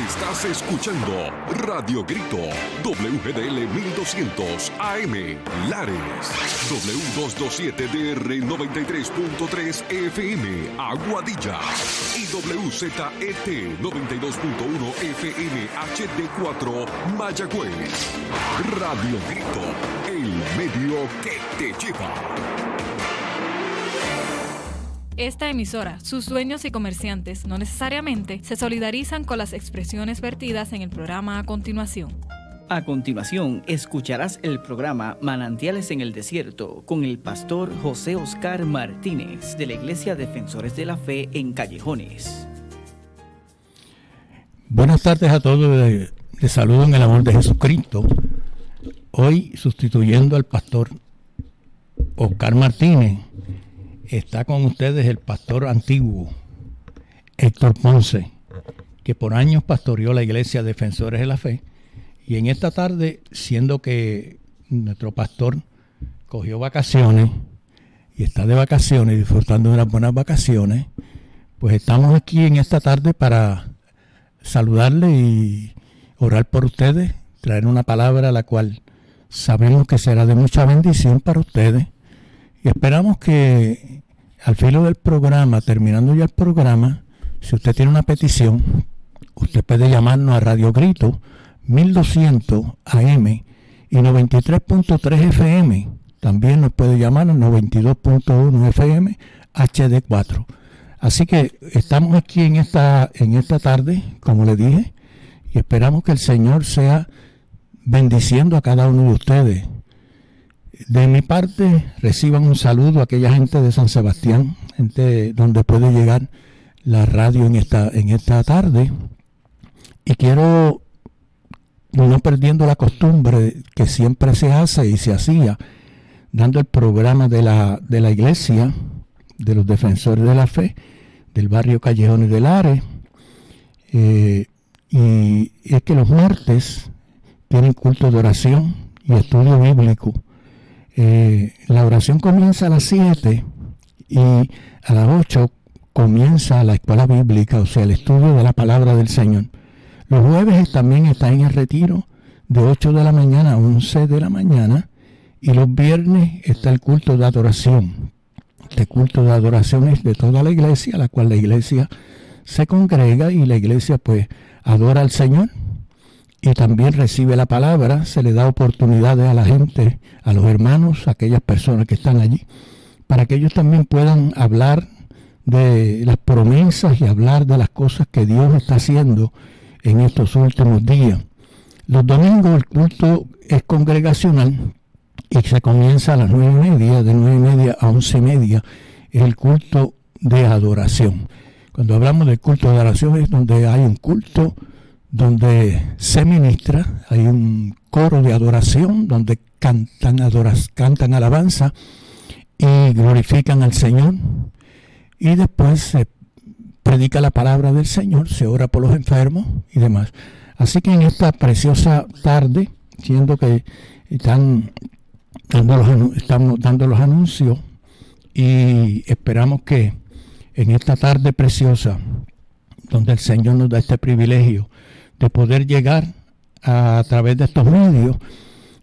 Estás escuchando Radio Grito, WGDL 1200 AM, Lares, W227DR 93.3 FM, Aguadilla, y WZET 92.1 FM HD4, Mayagüez. Radio Grito, el medio que te lleva. Esta emisora, sus dueños y comerciantes no necesariamente se solidarizan con las expresiones vertidas en el programa a continuación. A continuación, escucharás el programa Manantiales en el Desierto con el pastor José Oscar Martínez de la Iglesia Defensores de la Fe en Callejones. Buenas tardes a todos, les saludo en el amor de Jesucristo. Hoy, sustituyendo al pastor Oscar Martínez, está con ustedes el pastor antiguo, Héctor Ponce, que por años pastoreó la Iglesia Defensores de la Fe. Y en esta tarde, siendo que nuestro pastor cogió vacaciones y está de vacaciones, disfrutando de unas buenas vacaciones, pues estamos aquí en esta tarde para saludarle y orar por ustedes, traer una palabra la cual sabemos que será de mucha bendición para ustedes. Y esperamos que al filo del programa, terminando ya el programa, si usted tiene una petición, usted puede llamarnos a Radio Grito 1200 AM y 93.3 FM. También nos puede llamar al 92.1 FM HD4. Así que estamos aquí en esta tarde, como le dije, y esperamos que el Señor sea bendiciendo a cada uno de ustedes. De mi parte, reciban un saludo a aquella gente de San Sebastián, gente donde puede llegar la radio en esta tarde. Y quiero, no perdiendo la costumbre que siempre se hace y se hacía, dando el programa de la iglesia, de los Defensores de la Fe, del barrio Callejones de Lares. Y es que los martes tienen culto de oración y estudio bíblico. La oración comienza a las 7 y a las 8 comienza la escuela bíblica, o sea, el estudio de la palabra del Señor. Los jueves también están en el retiro de 8 de la mañana a 11 de la mañana, y los viernes está el culto de adoración. Este culto de adoración es de toda la iglesia, la cual la iglesia se congrega y la iglesia pues adora al Señor. Y también recibe la palabra, se le da oportunidades a la gente, a los hermanos, a aquellas personas que están allí, para que ellos también puedan hablar de las promesas y hablar de las cosas que Dios está haciendo en estos últimos días. Los domingos el culto es congregacional y se comienza a las 9:30, de 9:30 a 11:30, es el culto de adoración. Cuando hablamos del culto de adoración es donde hay un culto, donde se ministra, hay un coro de adoración, donde cantan alabanza y glorifican al Señor, y después se predica la palabra del Señor, se ora por los enfermos y demás. Así que en esta preciosa tarde, siendo que estamos dando los anuncios, y esperamos que en esta tarde preciosa, donde el Señor nos da este privilegio de poder llegar a través de estos medios,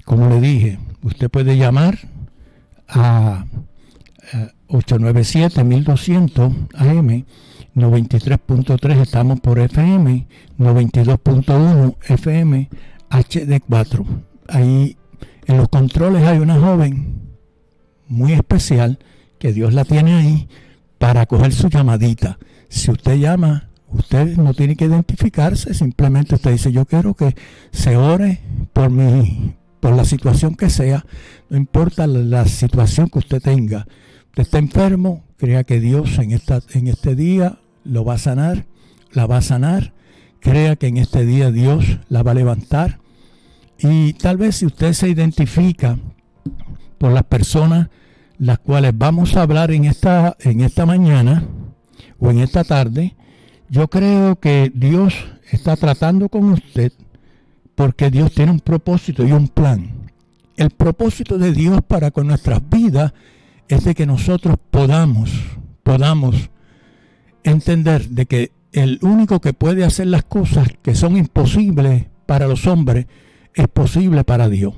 como le dije, usted puede llamar a 897-1200 AM, 93.3 estamos por FM, 92.1 FM HD4. Ahí en los controles hay una joven muy especial que Dios la tiene ahí para coger su llamadita. Si usted llama, usted no tiene que identificarse, simplemente usted dice: yo quiero que se ore por la situación que sea, no importa la situación que usted tenga. Usted está enfermo, crea que Dios en este día lo va a sanar, la va a sanar, crea que en este día Dios la va a levantar. Y tal vez si usted se identifica por las personas las cuales vamos a hablar en esta mañana o en esta tarde, yo creo que Dios está tratando con usted, porque Dios tiene un propósito y un plan. El propósito de Dios para con nuestras vidas es de que nosotros podamos entender de que el único que puede hacer las cosas que son imposibles para los hombres, es posible para Dios.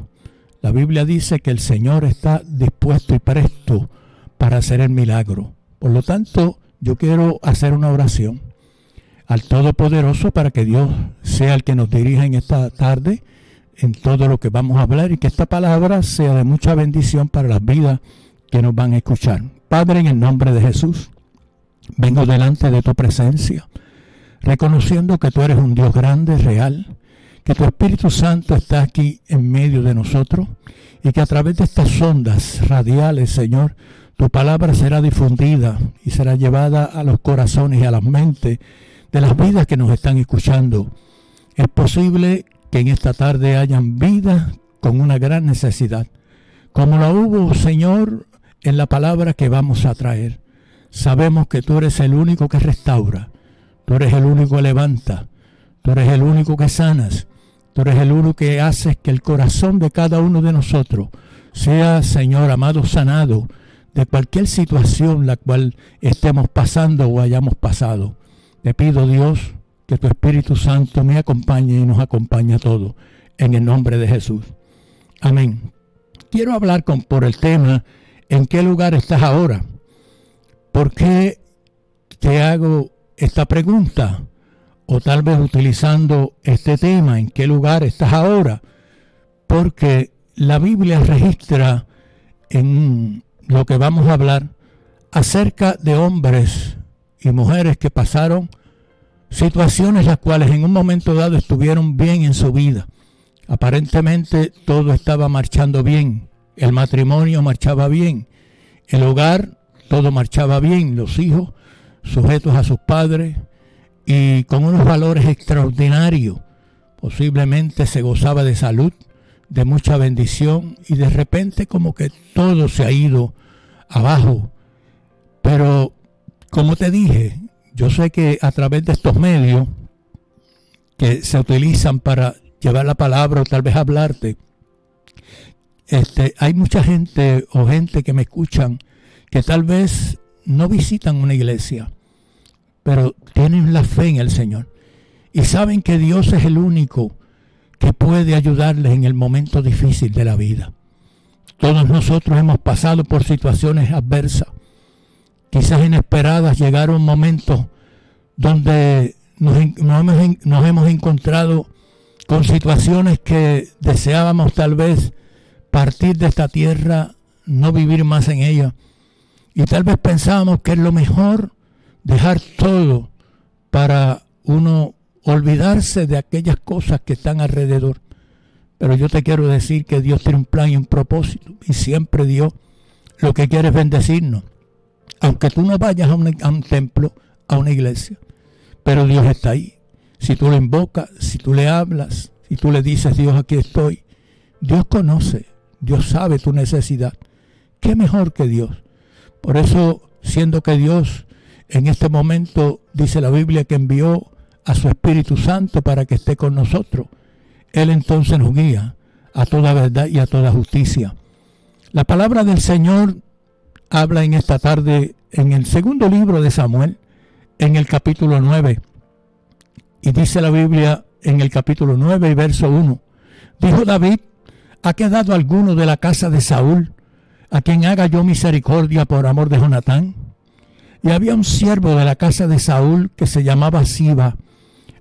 La Biblia dice que el Señor está dispuesto y presto para hacer el milagro. Por lo tanto, yo quiero hacer una oración al Todopoderoso para que Dios sea el que nos dirija en esta tarde en todo lo que vamos a hablar, y que esta palabra sea de mucha bendición para las vidas que nos van a escuchar. Padre, en el nombre de Jesús, vengo delante de tu presencia, reconociendo que tú eres un Dios grande, real, que tu Espíritu Santo está aquí en medio de nosotros, y que a través de estas ondas radiales, Señor, tu palabra será difundida y será llevada a los corazones y a las mentes de las vidas que nos están escuchando. Es posible que en esta tarde hayan vidas con una gran necesidad, como la hubo, Señor, en la palabra que vamos a traer. Sabemos que tú eres el único que restaura, tú eres el único que levanta, tú eres el único que sanas, tú eres el único que haces que el corazón de cada uno de nosotros sea, Señor amado, sanado de cualquier situación la cual estemos pasando o hayamos pasado. Te pido, Dios, que tu Espíritu Santo me acompañe y nos acompañe a todos, en el nombre de Jesús. Amén. Quiero hablar por el tema, ¿en qué lugar estás ahora? ¿Por qué te hago esta pregunta? O tal vez utilizando este tema, ¿en qué lugar estás ahora? Porque la Biblia registra en lo que vamos a hablar acerca de hombres y mujeres que pasaron situaciones las cuales en un momento dado estuvieron bien en su vida. Aparentemente todo estaba marchando bien, el matrimonio marchaba bien, el hogar, todo marchaba bien, los hijos sujetos a sus padres y con unos valores extraordinarios. Posiblemente se gozaba de salud, de mucha bendición, y de repente como que todo se ha ido abajo. Pero como te dije, yo sé que a través de estos medios que se utilizan para llevar la palabra o tal vez hablarte, hay mucha gente o gente que me escuchan que tal vez no visitan una iglesia, pero tienen la fe en el Señor y saben que Dios es el único que puede ayudarles en el momento difícil de la vida. Todos nosotros hemos pasado por situaciones adversas, quizás inesperadas. Llegaron momentos donde nos hemos encontrado con situaciones que deseábamos tal vez partir de esta tierra, no vivir más en ella, y tal vez pensábamos que es lo mejor dejar todo para uno olvidarse de aquellas cosas que están alrededor. Pero yo te quiero decir que Dios tiene un plan y un propósito, y siempre Dios lo que quiere es bendecirnos. Aunque tú no vayas a un templo, a una iglesia, pero Dios está ahí. Si tú lo invocas, si tú le hablas, si tú le dices, Dios, aquí estoy, Dios conoce, Dios sabe tu necesidad. ¿Qué mejor que Dios? Por eso, siendo que Dios en este momento, dice la Biblia, que envió a su Espíritu Santo para que esté con nosotros, Él entonces nos guía a toda verdad y a toda justicia. La palabra del Señor habla en esta tarde en el segundo libro de Samuel, en el capítulo 9. Y dice la Biblia en el capítulo 9 y verso 1. Dijo David, ¿ha quedado alguno de la casa de Saúl a quien haga yo misericordia por amor de Jonatán? Y había un siervo de la casa de Saúl que se llamaba Siba,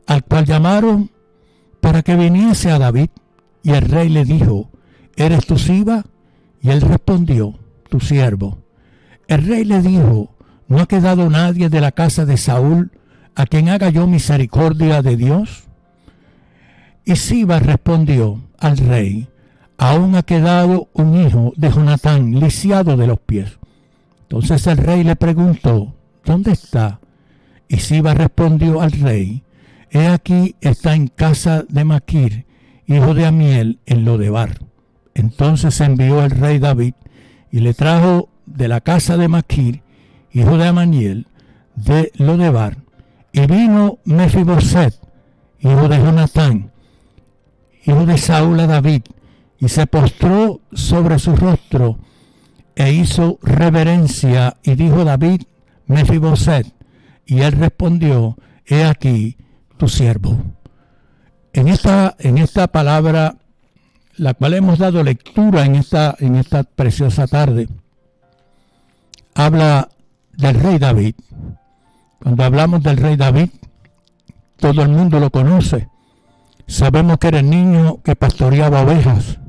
al cual llamaron para que viniese a David. Y el rey le dijo, ¿eres tú Siba? Y él respondió, tu siervo. El rey le dijo, ¿no ha quedado nadie de la casa de Saúl a quien haga yo misericordia de Dios? Y Siba respondió al rey, aún ha quedado un hijo de Jonatán lisiado de los pies. Entonces el rey le preguntó, ¿dónde está? Y Siba respondió al rey, he aquí está en casa de Maquir, hijo de Amiel, en Lodebar. Entonces envió el rey David y le trajo de la casa de Maquir, hijo de Amaniel, de Lodebar. Y vino Mefiboset, hijo de Jonatán, hijo de Saúl, a David, y se postró sobre su rostro e hizo reverencia, y dijo David, Mefiboset, y él respondió, he aquí tu siervo. En esta palabra, la cual hemos dado lectura en esta preciosa tarde, habla del rey David. Cuando hablamos del rey David, todo el mundo lo conoce. Sabemos que era el niño que pastoreaba ovejas.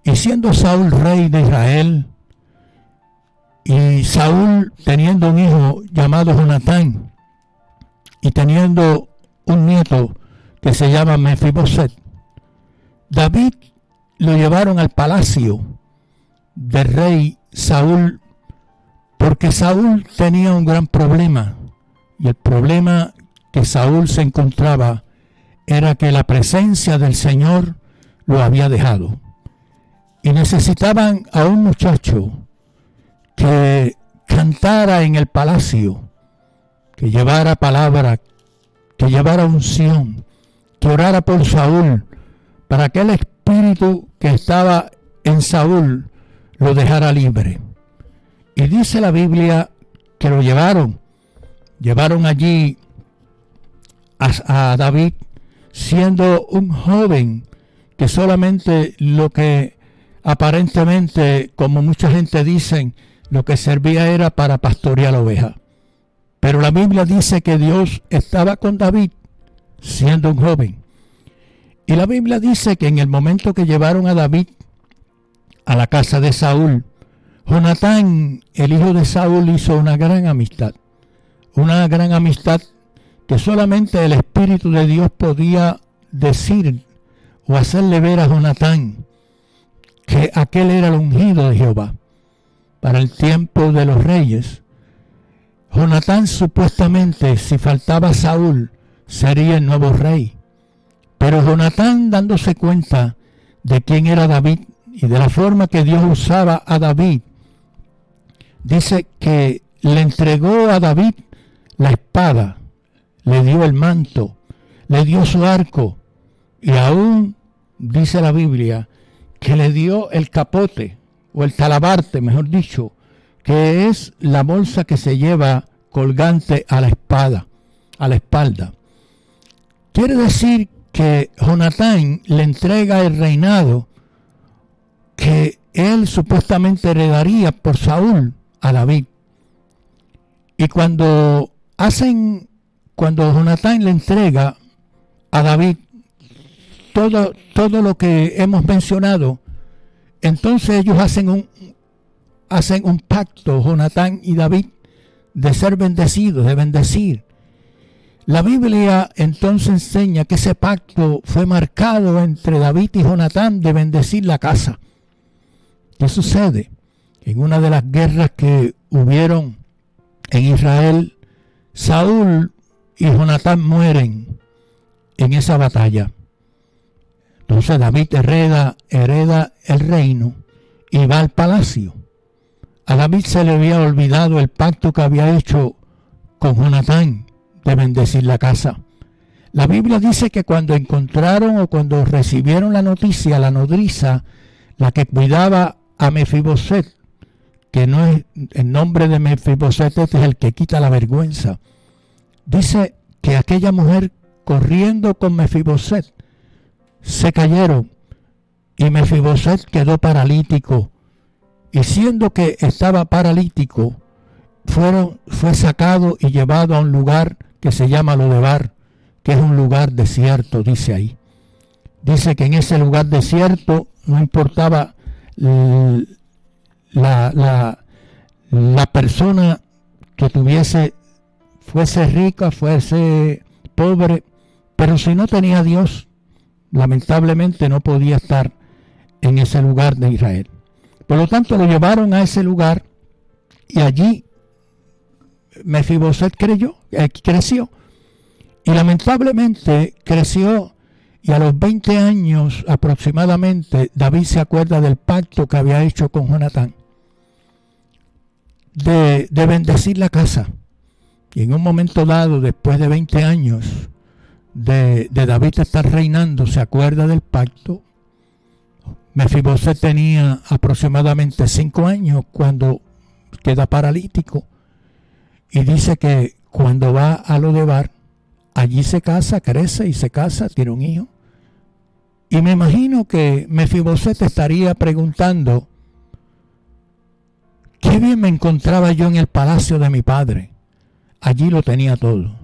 Y siendo Saúl rey de Israel, y Saúl teniendo un hijo llamado Jonatán, y teniendo un nieto que se llama Mefiboset, David lo llevaron al palacio del rey Saúl, porque Saúl tenía un gran problema, y el problema que Saúl se encontraba era que la presencia del Señor lo había dejado, y necesitaban a un muchacho que cantara en el palacio, que llevara palabra, que llevara unción, que orara por Saúl, para que el espíritu que estaba en Saúl lo dejara libre. Y dice la Biblia que lo llevaron allí a David, siendo un joven que solamente lo que aparentemente, como mucha gente dice, lo que servía era para pastorear la oveja. Pero la Biblia dice que Dios estaba con David siendo un joven. Y la Biblia dice que en el momento que llevaron a David a la casa de Saúl, Jonatán, el hijo de Saúl, hizo una gran amistad que solamente el Espíritu de Dios podía decir o hacerle ver a Jonatán que aquel era el ungido de Jehová. Para el tiempo de los reyes, Jonatán supuestamente, si faltaba Saúl, sería el nuevo rey. Pero Jonatán, dándose cuenta de quién era David y de la forma que Dios usaba a David, dice que le entregó a David la espada, le dio el manto, le dio su arco, y aún dice la Biblia que le dio el capote, o el talabarte, mejor dicho, que es la bolsa que se lleva colgante a la espalda. Quiere decir que Jonatán le entrega el reinado que él supuestamente heredaría por Saúl a David. Y cuando Jonatán le entrega a David todo lo que hemos mencionado, entonces ellos hacen un pacto, Jonatán y David, de ser bendecidos, de bendecir. La Biblia entonces enseña que ese pacto fue marcado entre David y Jonatán de bendecir la casa. ¿Qué sucede? En una de las guerras que hubieron en Israel, Saúl y Jonatán mueren en esa batalla. Entonces David hereda el reino y va al palacio. A David se le había olvidado el pacto que había hecho con Jonatán de bendecir la casa. La Biblia dice que cuando encontraron o cuando recibieron la noticia, la nodriza, la que cuidaba a Mefiboset, que no es el nombre de Mefiboset, este es el que quita la vergüenza. Dice que aquella mujer corriendo con Mefiboset se cayeron y Mefiboset quedó paralítico, y siendo que estaba paralítico fue sacado y llevado a un lugar que se llama Lodebar, que es un lugar desierto, dice ahí. Dice que en ese lugar desierto no importaba la persona que fuese rica, fuese pobre, pero si no tenía a Dios, lamentablemente no podía estar en ese lugar de Israel. Por lo tanto, lo llevaron a ese lugar y allí Mefiboset creció. Y lamentablemente creció, y a los 20 años aproximadamente David se acuerda del pacto que había hecho con Jonatán de bendecir la casa. Y en un momento dado, después de 20 años de David estar reinando, se acuerda del pacto. Mefiboset tenía aproximadamente 5 años cuando queda paralítico, y dice que cuando va a Lodebar, allí se casa, crece y se casa, tiene un hijo. Y me imagino que Mefiboset estaría preguntando, qué bien me encontraba yo en el palacio de mi padre. Allí lo tenía todo.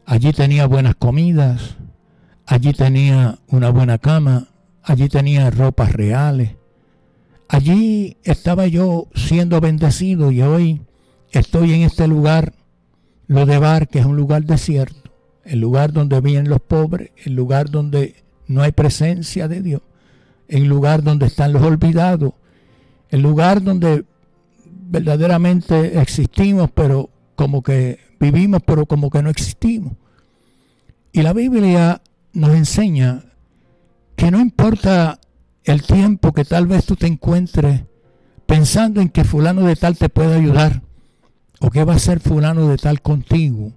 Allí tenía buenas comidas, allí tenía una buena cama, allí tenía ropas reales. Allí estaba yo siendo bendecido y hoy estoy en este lugar, Lodebar, que es un lugar desierto, el lugar donde viven los pobres, el lugar donde no hay presencia de Dios, el lugar donde están los olvidados, el lugar donde verdaderamente existimos, pero como que vivimos, pero como que no existimos. Y la Biblia nos enseña que no importa el tiempo que tal vez tú te encuentres pensando en que fulano de tal te puede ayudar, o que va a hacer fulano de tal contigo,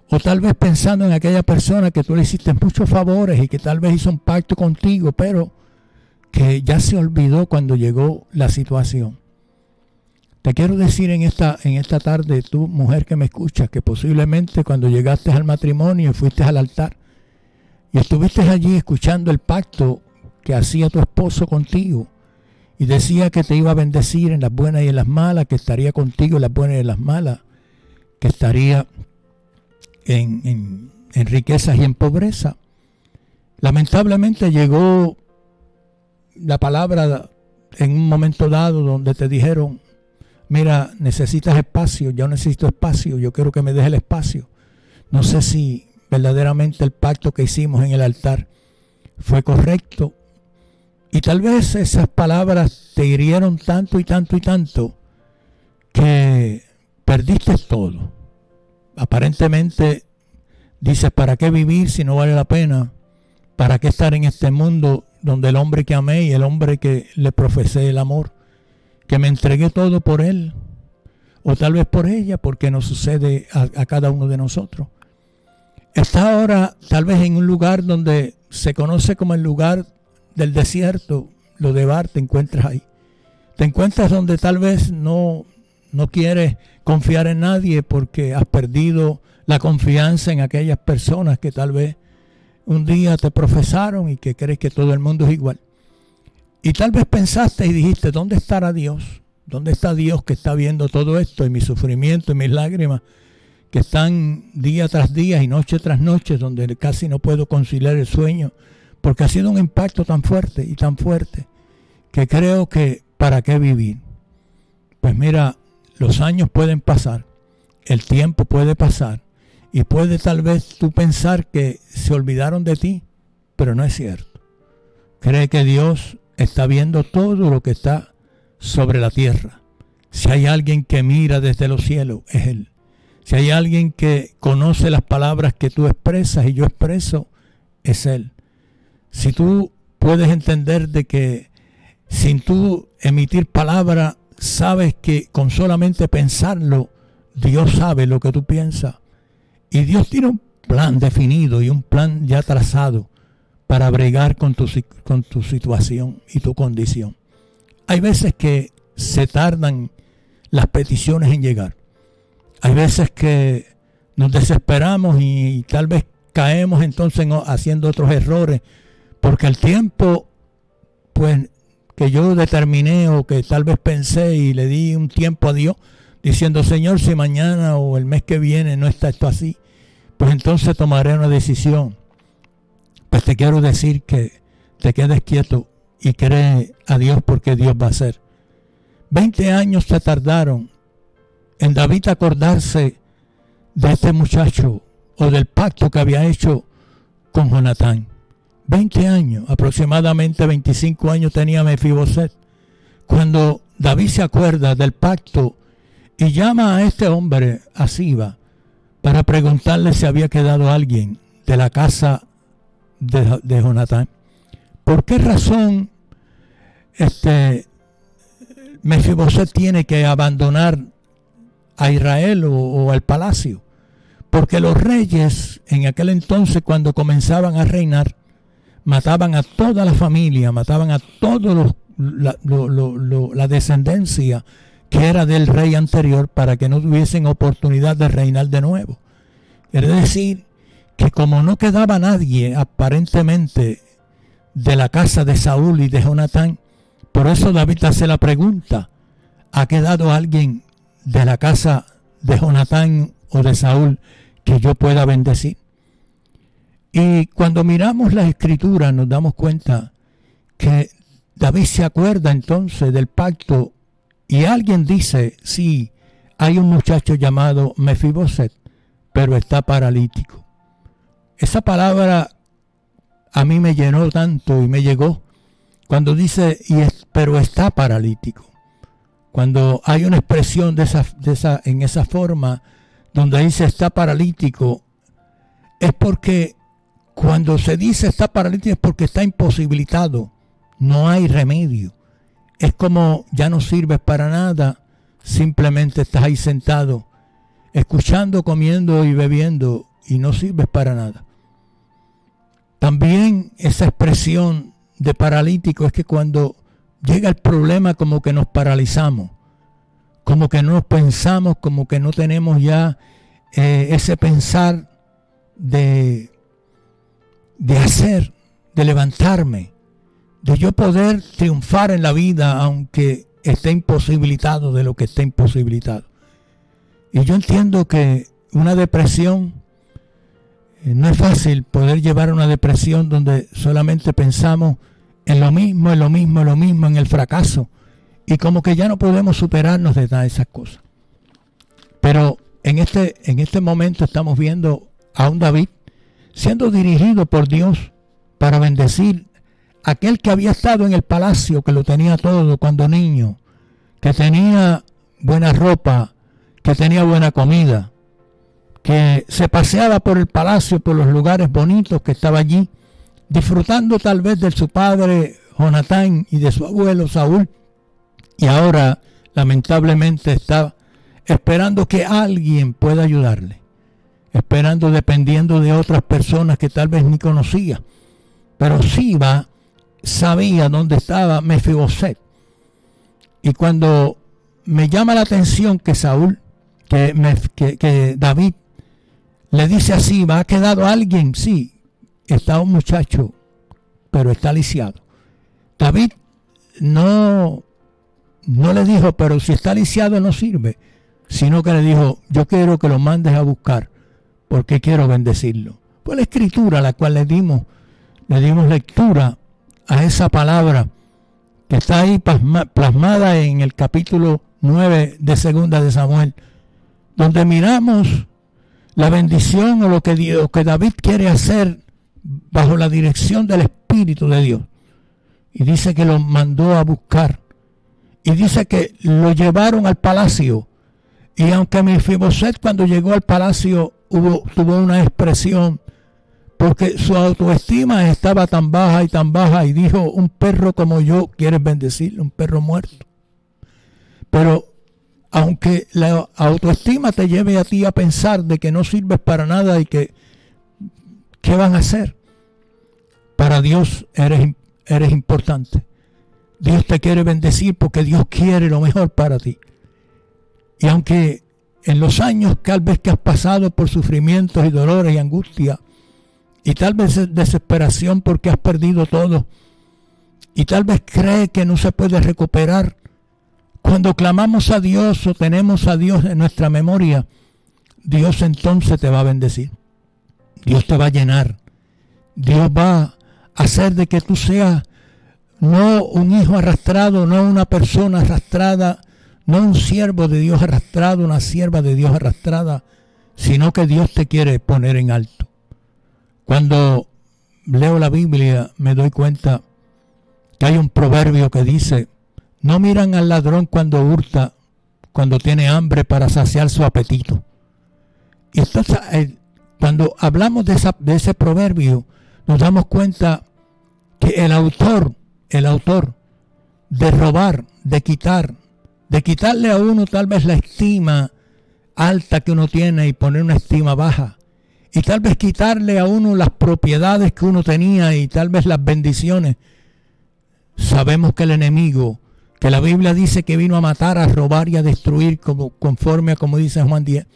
o tal vez pensando en aquella persona que tú le hiciste muchos favores y que tal vez hizo un pacto contigo, pero que ya se olvidó cuando llegó la situación. Te quiero decir en esta tarde, tú mujer que me escuchas, que posiblemente cuando llegaste al matrimonio y fuiste al altar y estuviste allí escuchando el pacto que hacía tu esposo contigo y decía que te iba a bendecir en las buenas y en las malas, que estaría contigo en las buenas y en las malas, que estaría en riquezas y en pobreza. Lamentablemente llegó la palabra en un momento dado donde te dijeron, mira, necesitas espacio, yo necesito espacio, yo quiero que me dejes el espacio. No sé si verdaderamente el pacto que hicimos en el altar fue correcto. Y tal vez esas palabras te hirieron tanto y tanto y tanto que perdiste todo. Aparentemente dices, ¿para qué vivir si no vale la pena? ¿Para qué estar en este mundo donde el hombre que amé y el hombre que le profesé el amor, que me entregué todo por él, o tal vez por ella, porque nos sucede a cada uno de nosotros? Está ahora tal vez en un lugar donde se conoce como el lugar del desierto, Lodebar, te encuentras ahí. Te encuentras donde tal vez no quieres confiar en nadie porque has perdido la confianza en aquellas personas que tal vez un día te profesaron y que crees que todo el mundo es igual. Y tal vez pensaste y dijiste, ¿dónde estará Dios? ¿Dónde está Dios que está viendo todo esto y mi sufrimiento y mis lágrimas que están día tras día y noche tras noche, donde casi no puedo conciliar el sueño? Porque ha sido un impacto tan fuerte y tan fuerte que creo que ¿para qué vivir? Pues mira, los años pueden pasar, el tiempo puede pasar y puede tal vez tú pensar que se olvidaron de ti, pero no es cierto. Cree que Dios está viendo todo lo que está sobre la tierra. Si hay alguien que mira desde los cielos, es Él. Si hay alguien que conoce las palabras que tú expresas y yo expreso, es Él. Si tú puedes entender de que sin tú emitir palabra, sabes que con solamente pensarlo, Dios sabe lo que tú piensas. Y Dios tiene un plan definido y un plan ya trazado para bregar con tu situación y tu condición. Hay veces que se tardan las peticiones en llegar. Hay veces que nos desesperamos y tal vez caemos entonces haciendo otros errores, porque el tiempo pues que yo determiné o que tal vez pensé y le di un tiempo a Dios diciendo, Señor, si mañana o el mes que viene no está esto así, pues entonces tomaré una decisión. Pues te quiero decir que te quedes quieto y cree a Dios, porque Dios va a hacer. 20 años se tardaron en David acordarse de este muchacho o del pacto que había hecho con Jonatán. 20 años, aproximadamente 25 años tenía Mefiboset, cuando David se acuerda del pacto y llama a este hombre, a Siba, para preguntarle si había quedado alguien de la casa de Jonatán. ¿Por qué razón Mefiboset tiene que abandonar a Israel o al palacio? Porque los reyes en aquel entonces, cuando comenzaban a reinar, mataban a toda la familia, mataban a todos la descendencia que era del rey anterior, para que no tuviesen oportunidad de reinar de nuevo. Quiere decir que como no quedaba nadie aparentemente de la casa de Saúl y de Jonatán, por eso David hace la pregunta: ¿ha quedado alguien de la casa de Jonatán o de Saúl que yo pueda bendecir? Y cuando miramos la escritura nos damos cuenta que David se acuerda entonces del pacto, y alguien dice: sí, hay un muchacho llamado Mefiboset, pero está paralítico. Esa palabra a mí me llenó tanto y me llegó cuando dice pero está paralítico. Cuando hay una expresión en esa forma donde dice está paralítico, es porque cuando se dice está paralítico es porque está imposibilitado, no hay remedio. Es como ya no sirves para nada, simplemente estás ahí sentado, escuchando, comiendo y bebiendo, y no sirves para nada. También esa expresión de paralítico es que cuando llega el problema como que nos paralizamos, como que no pensamos, como que no tenemos ya ese pensar de hacer, de levantarme, de yo poder triunfar en la vida aunque esté imposibilitado de lo que esté imposibilitado. Y yo entiendo que una depresión, no es fácil poder llevar una depresión donde solamente pensamos en lo mismo, en el fracaso, y como que ya no podemos superarnos de todas esas cosas. Pero en este momento estamos viendo a un David siendo dirigido por Dios para bendecir a aquel que había estado en el palacio, que lo tenía todo cuando niño, que tenía buena ropa, que tenía buena comida, que se paseaba por el palacio, por los lugares bonitos que estaba allí, disfrutando tal vez de su padre Jonatán y de su abuelo Saúl, y ahora lamentablemente está esperando que alguien pueda ayudarle, esperando, dependiendo de otras personas que tal vez ni conocía, pero Siba sabía dónde estaba Mefiboset. Y cuando me llama la atención que que David le dice a Siba: ¿ha quedado alguien? Sí, está un muchacho, pero está lisiado. David no le dijo, pero si está lisiado no sirve, sino que le dijo: yo quiero que lo mandes a buscar, porque quiero bendecirlo. Fue la escritura a la cual le dimos lectura a esa palabra que está ahí plasmada en el capítulo 9 de Segunda de Samuel, donde miramos la bendición o lo que David quiere hacer bajo la dirección del Espíritu de Dios. Y dice que lo mandó a buscar. Y dice que lo llevaron al palacio. Y aunque Mefiboset cuando llegó al palacio tuvo una expresión, porque su autoestima estaba tan baja, y dijo: un perro como yo quieres bendecirle, un perro muerto. Pero aunque la autoestima te lleve a ti a pensar de que no sirves para nada y que ¿qué van a hacer? Para Dios eres importante. Dios te quiere bendecir porque Dios quiere lo mejor para ti. Y aunque en los años tal vez que has pasado por sufrimientos y dolores y angustia, y tal vez desesperación porque has perdido todo, y tal vez crees que no se puede recuperar, cuando clamamos a Dios o tenemos a Dios en nuestra memoria, Dios entonces te va a bendecir. Dios te va a llenar. Dios va a hacer de que tú seas no un hijo arrastrado, no una persona arrastrada, no un siervo de Dios arrastrado, una sierva de Dios arrastrada, sino que Dios te quiere poner en alto. Cuando leo la Biblia me doy cuenta que hay un proverbio que dice: no miran al ladrón cuando hurta, cuando tiene hambre para saciar su apetito. Y entonces cuando hablamos de ese proverbio nos damos cuenta que el autor de robar, de quitarle a uno tal vez la estima alta que uno tiene y poner una estima baja, y tal vez quitarle a uno las propiedades que uno tenía y tal vez las bendiciones. Sabemos que el enemigo que la Biblia dice que vino a matar, a robar y a destruir, conforme a como dice Juan 10,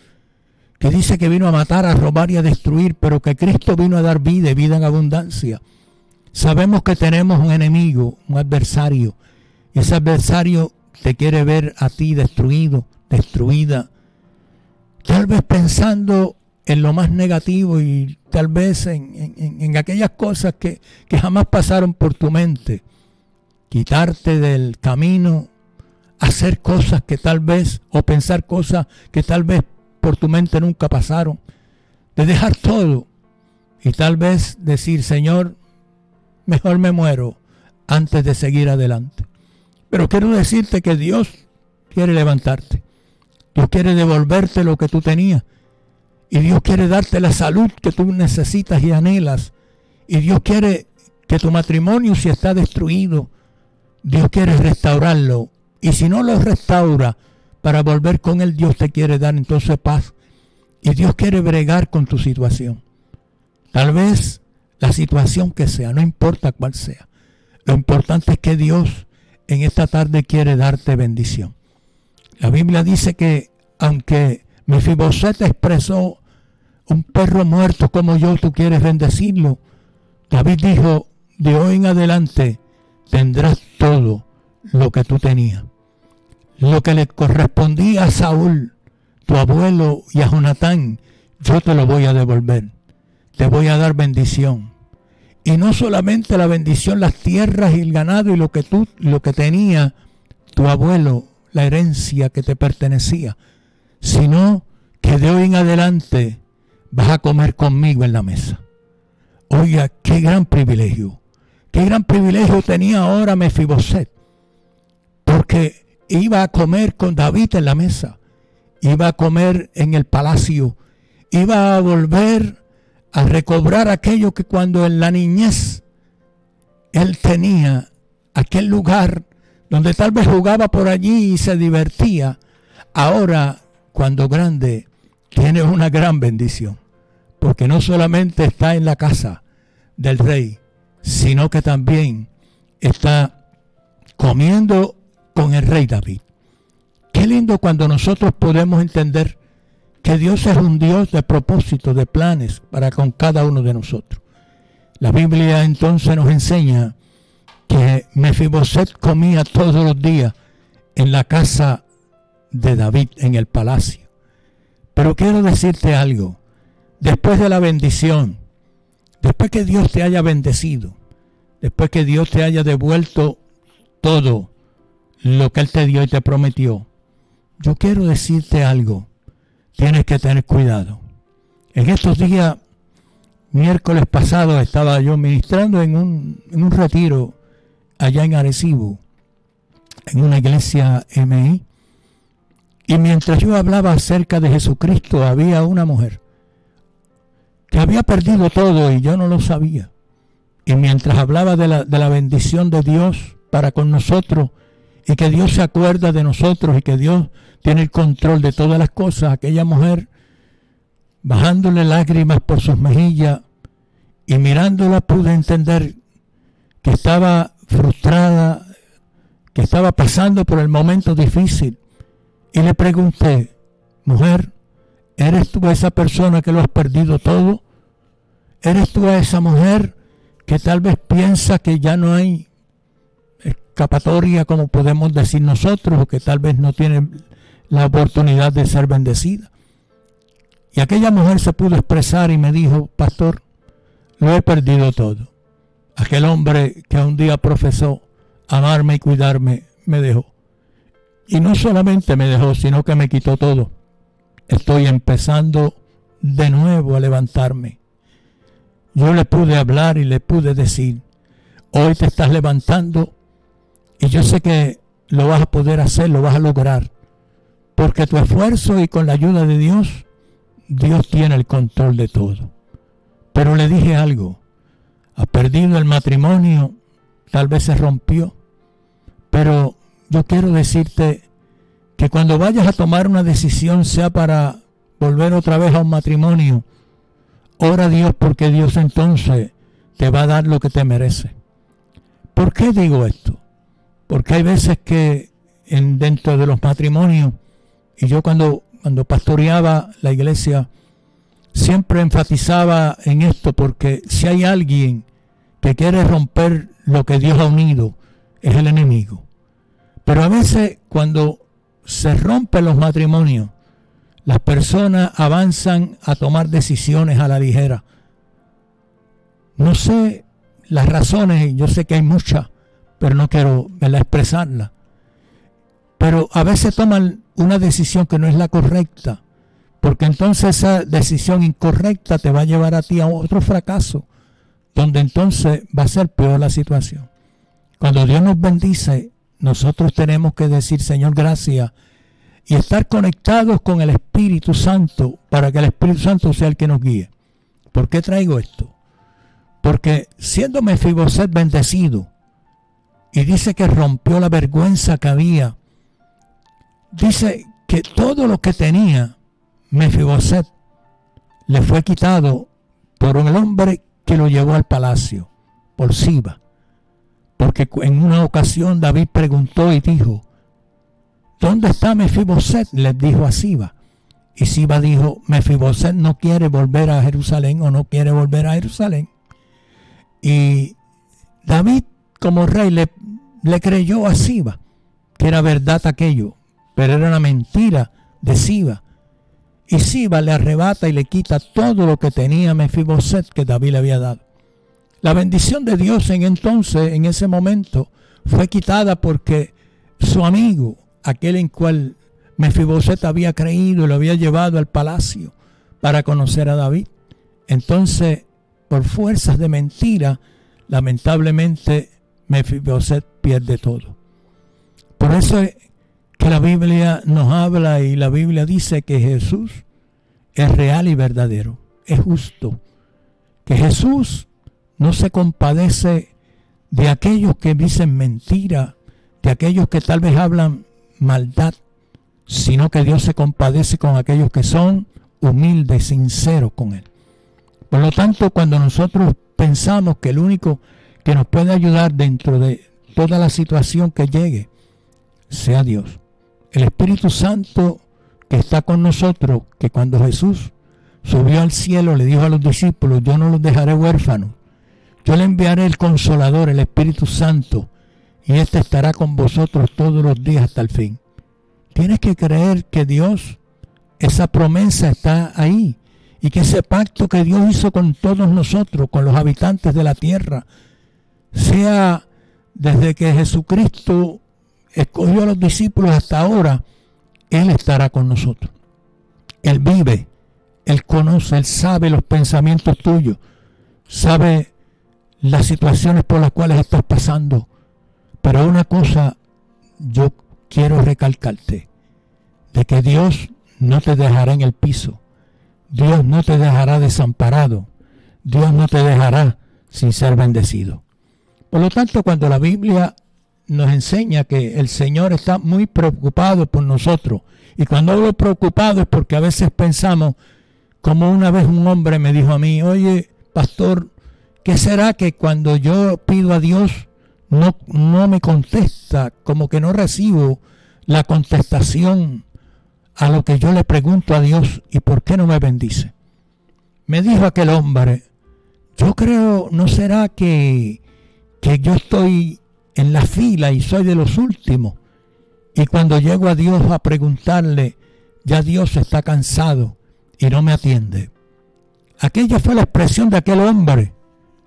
que dice que vino a matar, a robar y a destruir, pero que Cristo vino a dar vida y vida en abundancia. Sabemos que tenemos un enemigo, un adversario, y ese adversario te quiere ver a ti destruido, destruida, tal vez pensando en lo más negativo y tal vez en aquellas cosas que jamás pasaron por tu mente. Quitarte del camino, hacer cosas que tal vez, o pensar cosas que tal vez por tu mente nunca pasaron. De dejar todo y tal vez decir, Señor, mejor me muero antes de seguir adelante. Pero quiero decirte que Dios quiere levantarte. Dios quiere devolverte lo que tú tenías. Y Dios quiere darte la salud que tú necesitas y anhelas. Y Dios quiere que tu matrimonio, si está destruido, Dios quiere restaurarlo. Y si no lo restaura, para volver con Él, Dios te quiere dar entonces paz. Y Dios quiere bregar con tu situación. Tal vez la situación que sea, no importa cuál sea. Lo importante es que Dios en esta tarde quiere darte bendición. La Biblia dice que aunque Mefiboset expresó, un perro muerto como yo, tú quieres bendecirlo. David dijo, de hoy en adelante tendrás todo lo que tú tenías. Lo que le correspondía a Saúl, tu abuelo, y a Jonatán, yo te lo voy a devolver. Te voy a dar bendición. Y no solamente la bendición, las tierras y el ganado y lo que tenía tu abuelo, la herencia que te pertenecía, sino que de hoy en adelante vas a comer conmigo en la mesa. Oiga, qué gran privilegio. Qué gran privilegio tenía ahora Mefiboset. Porque iba a comer con David en la mesa. Iba a comer en el palacio. Iba a volver a recobrar aquello que cuando en la niñez él tenía, aquel lugar donde tal vez jugaba por allí y se divertía. Ahora, cuando grande, tiene una gran bendición. Porque no solamente está en la casa del rey, sino que también está comiendo con el rey David. Qué lindo cuando nosotros podemos entender que Dios es un Dios de propósitos, de planes para con cada uno de nosotros. La Biblia entonces nos enseña que Mefiboset comía todos los días en la casa de David, en el palacio. Pero quiero decirte algo. Después de la bendición, después que Dios te haya bendecido, después que Dios te haya devuelto todo lo que Él te dio y te prometió, yo quiero decirte algo. Tienes que tener cuidado. En estos días, miércoles pasado, estaba yo ministrando en un retiro allá en Arecibo, en una iglesia MI, y mientras yo hablaba acerca de Jesucristo, había una mujer que había perdido todo y yo no lo sabía. Y mientras hablaba de la bendición de Dios para con nosotros, y que Dios se acuerda de nosotros y que Dios tiene el control de todas las cosas, aquella mujer bajándole lágrimas por sus mejillas, y mirándola pude entender que estaba frustrada, que estaba pasando por el momento difícil. Y le pregunté, mujer, ¿eres tú esa persona que lo has perdido todo? ¿Eres tú esa mujer que tal vez piensa que ya no hay escapatoria, como podemos decir nosotros, o que tal vez no tiene la oportunidad de ser bendecida? Y aquella mujer se pudo expresar y me dijo, pastor, lo he perdido todo. Aquel hombre que un día profesó amarme y cuidarme, me dejó. Y no solamente me dejó, sino que me quitó todo. Estoy empezando de nuevo a levantarme. Yo le pude hablar y le pude decir, hoy te estás levantando y yo sé que lo vas a poder hacer, lo vas a lograr. Porque tu esfuerzo y con la ayuda de Dios, Dios tiene el control de todo. Pero le dije algo, has perdido el matrimonio, tal vez se rompió, pero yo quiero decirte que cuando vayas a tomar una decisión, sea para volver otra vez a un matrimonio, ora a Dios, porque Dios entonces te va a dar lo que te merece. ¿Por qué digo esto? Porque hay veces que dentro de los matrimonios, y yo cuando pastoreaba la iglesia, siempre enfatizaba en esto, porque si hay alguien que quiere romper lo que Dios ha unido, es el enemigo. Pero a veces cuando se rompen los matrimonios, las personas avanzan a tomar decisiones a la ligera. No sé las razones, yo sé que hay muchas, pero no quiero expresarlas. Pero a veces toman una decisión que no es la correcta, porque entonces esa decisión incorrecta te va a llevar a ti a otro fracaso, donde entonces va a ser peor la situación. Cuando Dios nos bendice, nosotros tenemos que decir, Señor, gracias, y estar conectados con el Espíritu Santo para que el Espíritu Santo sea el que nos guíe. ¿Por qué traigo esto? Porque siendo Mefiboset bendecido, y dice que rompió la vergüenza que había, dice que todo lo que tenía Mefiboset le fue quitado por un hombre que lo llevó al palacio, por Siba. Porque en una ocasión David preguntó y dijo, ¿dónde está Mefiboset? Les dijo a Siba. Y Siba dijo, Mefiboset no quiere volver a Jerusalén o no quiere volver a Jerusalén. Y David como rey le creyó a Siba, que era verdad aquello, pero era una mentira de Siba. Y Siba le arrebata y le quita todo lo que tenía Mefiboset que David le había dado. La bendición de Dios en ese momento, fue quitada porque su amigo, aquel en cual Mefiboset había creído y lo había llevado al palacio para conocer a David, entonces por fuerzas de mentira, lamentablemente Mefiboset pierde todo. Por eso es que la Biblia nos habla y la Biblia dice que Jesús es real y verdadero, es justo, que Jesús no se compadece de aquellos que dicen mentira, de aquellos que tal vez hablan maldad, sino que Dios se compadece con aquellos que son humildes, sinceros con Él. Por lo tanto, cuando nosotros pensamos que el único que nos puede ayudar dentro de toda la situación que llegue, sea Dios, el Espíritu Santo que está con nosotros, que cuando Jesús subió al cielo le dijo a los discípulos, yo no los dejaré huérfanos, yo le enviaré el Consolador, el Espíritu Santo, y este estará con vosotros todos los días hasta el fin. Tienes que creer que Dios, esa promesa está ahí, y que ese pacto que Dios hizo con todos nosotros, con los habitantes de la tierra, sea desde que Jesucristo escogió a los discípulos hasta ahora, Él estará con nosotros. Él vive, Él conoce, Él sabe los pensamientos tuyos, sabe las situaciones por las cuales estás pasando. Pero una cosa yo quiero recalcarte, de que Dios no te dejará en el piso, Dios no te dejará desamparado, Dios no te dejará sin ser bendecido. Por lo tanto, cuando la Biblia nos enseña que el Señor está muy preocupado por nosotros, y cuando hablo preocupado es porque a veces pensamos, como una vez un hombre me dijo a mí, oye, pastor, ¿qué será que cuando yo pido a Dios no me contesta? Como que no recibo la contestación a lo que yo le pregunto a Dios, ¿y por qué no me bendice? Me dijo aquel hombre, yo creo, ¿no será que yo estoy en la fila y soy de los últimos? Y cuando llego a Dios a preguntarle, ya Dios está cansado y no me atiende. Aquella fue la expresión de aquel hombre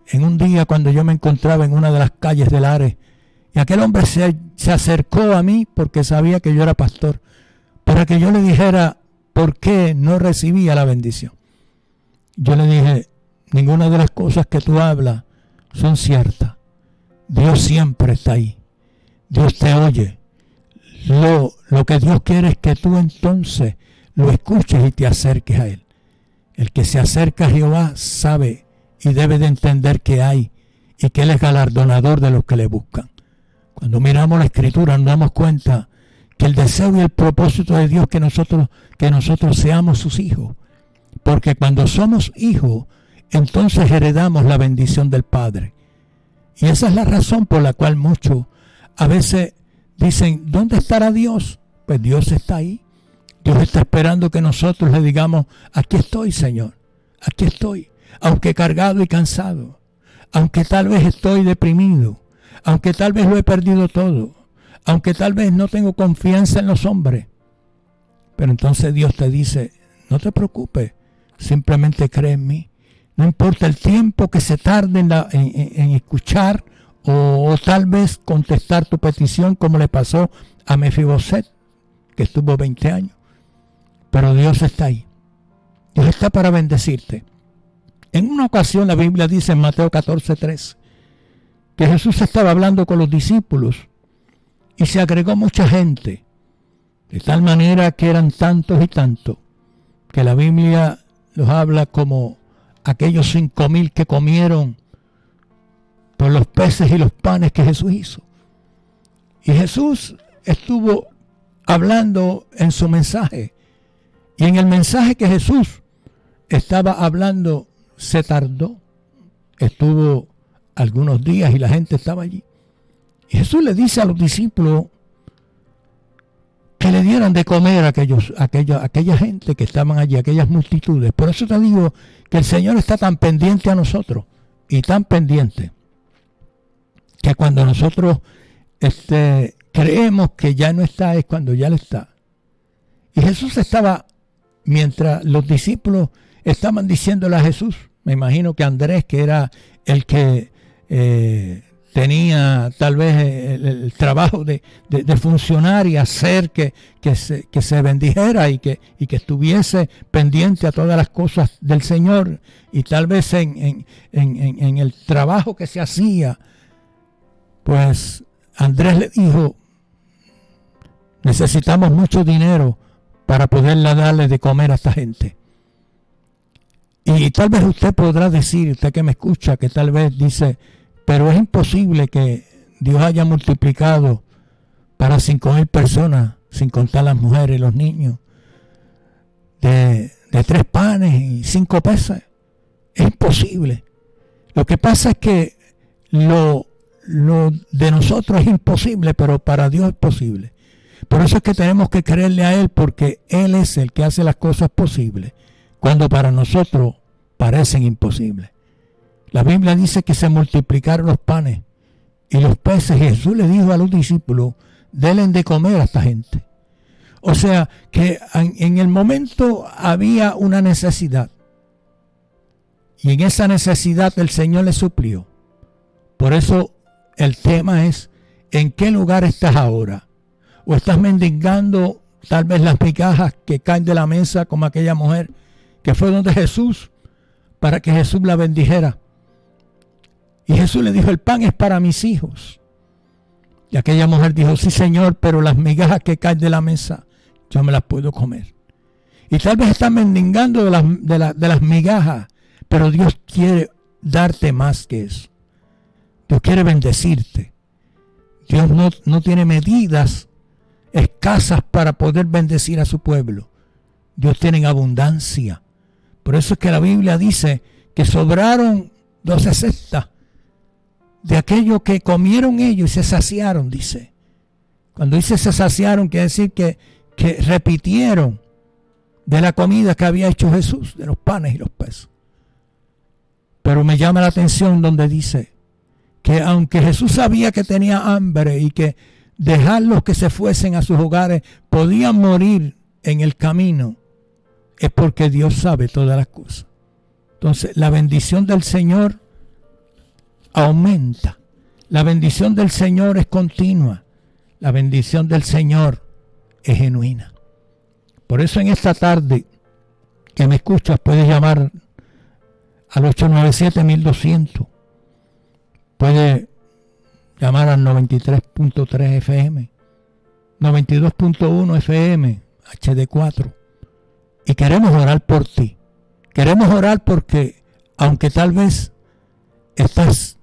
en un día cuando yo me encontraba en una de las calles del Ares. Y aquel hombre se acercó a mí porque sabía que yo era pastor, para que yo le dijera por qué no recibía la bendición. Yo le dije, ninguna de las cosas que tú hablas son ciertas. Dios siempre está ahí. Dios te oye. Lo que Dios quiere es que tú entonces lo escuches y te acerques a Él. El que se acerca a Jehová sabe y debe de entender que hay y que Él es galardonador de los que le buscan. Cuando miramos la Escritura nos damos cuenta que el deseo y el propósito de Dios que nosotros seamos sus hijos. Porque cuando somos hijos, entonces heredamos la bendición del Padre. Y esa es la razón por la cual muchos a veces dicen, ¿dónde estará Dios? Pues Dios está ahí. Dios está esperando que nosotros le digamos, aquí estoy, Señor, aquí estoy, aunque cargado y cansado, aunque tal vez estoy deprimido, aunque tal vez lo he perdido todo, aunque tal vez no tengo confianza en los hombres. Pero entonces Dios te dice, no te preocupes, simplemente cree en mí. No importa el tiempo que se tarde en escuchar o tal vez contestar tu petición, como le pasó a Mefiboset, que estuvo 20 años. Pero Dios está ahí. Dios está para bendecirte. En una ocasión la Biblia dice en Mateo 14:3 que Jesús estaba hablando con los discípulos y se agregó mucha gente, de tal manera que eran tantos y tantos, que la Biblia los habla como aquellos 5,000 que comieron por los peces y los panes que Jesús hizo. Y Jesús estuvo hablando en su mensaje. Y en el mensaje que Jesús estaba hablando se tardó. Estuvo algunos días y la gente estaba allí. Y Jesús le dice a los discípulos que le dieran de comer a aquella gente que estaban allí, aquellas multitudes. Por eso te digo que el Señor está tan pendiente a nosotros y tan pendiente que cuando nosotros creemos que ya no está, es cuando ya le está. Y Jesús estaba, mientras los discípulos estaban diciéndole a Jesús, me imagino que Andrés, que era el que tenía tal vez el trabajo de funcionar y hacer que se bendijera y que estuviese pendiente a todas las cosas del Señor, y tal vez en el trabajo que se hacía, pues Andrés le dijo, necesitamos mucho dinero para poderle darle de comer a esta gente. Y tal vez usted podrá decir, usted que me escucha, que tal vez dice, pero es imposible que Dios haya multiplicado para 5,000 personas, sin contar las mujeres y los niños, de 3 panes y 5 peces. Es imposible. Lo que pasa es que lo de nosotros es imposible, pero para Dios es posible. Por eso es que tenemos que creerle a Él, porque Él es el que hace las cosas posibles, cuando para nosotros parecen imposibles. La Biblia dice que se multiplicaron los panes y los peces, y Jesús le dijo a los discípulos, denle de comer a esta gente. O sea, que en el momento había una necesidad, y en esa necesidad el Señor le suplió. Por eso el tema es, ¿en qué lugar estás ahora? ¿O estás mendigando tal vez las migajas que caen de la mesa, como aquella mujer que fue donde Jesús para que Jesús la bendijera? Y Jesús le dijo, el pan es para mis hijos. Y aquella mujer dijo, sí, Señor, pero las migajas que caen de la mesa, yo me las puedo comer. Y tal vez estás mendigando de las migajas, pero Dios quiere darte más que eso. Dios quiere bendecirte. Dios no tiene medidas escasas para poder bendecir a su pueblo. Dios tiene abundancia. Por eso es que la Biblia dice que sobraron 12 cestas de aquello que comieron ellos y se saciaron, dice. Cuando dice se saciaron, quiere decir que repitieron de la comida que había hecho Jesús, de los panes y los peces. Pero me llama la atención donde dice que aunque Jesús sabía que tenía hambre y que dejarlos que se fuesen a sus hogares podían morir en el camino, es porque Dios sabe todas las cosas. Entonces, la bendición del Señor aumenta. La bendición del Señor es continua. La bendición del Señor es genuina. Por eso en esta tarde que me escuchas, puedes llamar al 897-1200. Puede llamar al 93.3 FM, 92.1 FM, HD4. Y queremos orar por ti. Queremos orar porque, aunque tal vez estás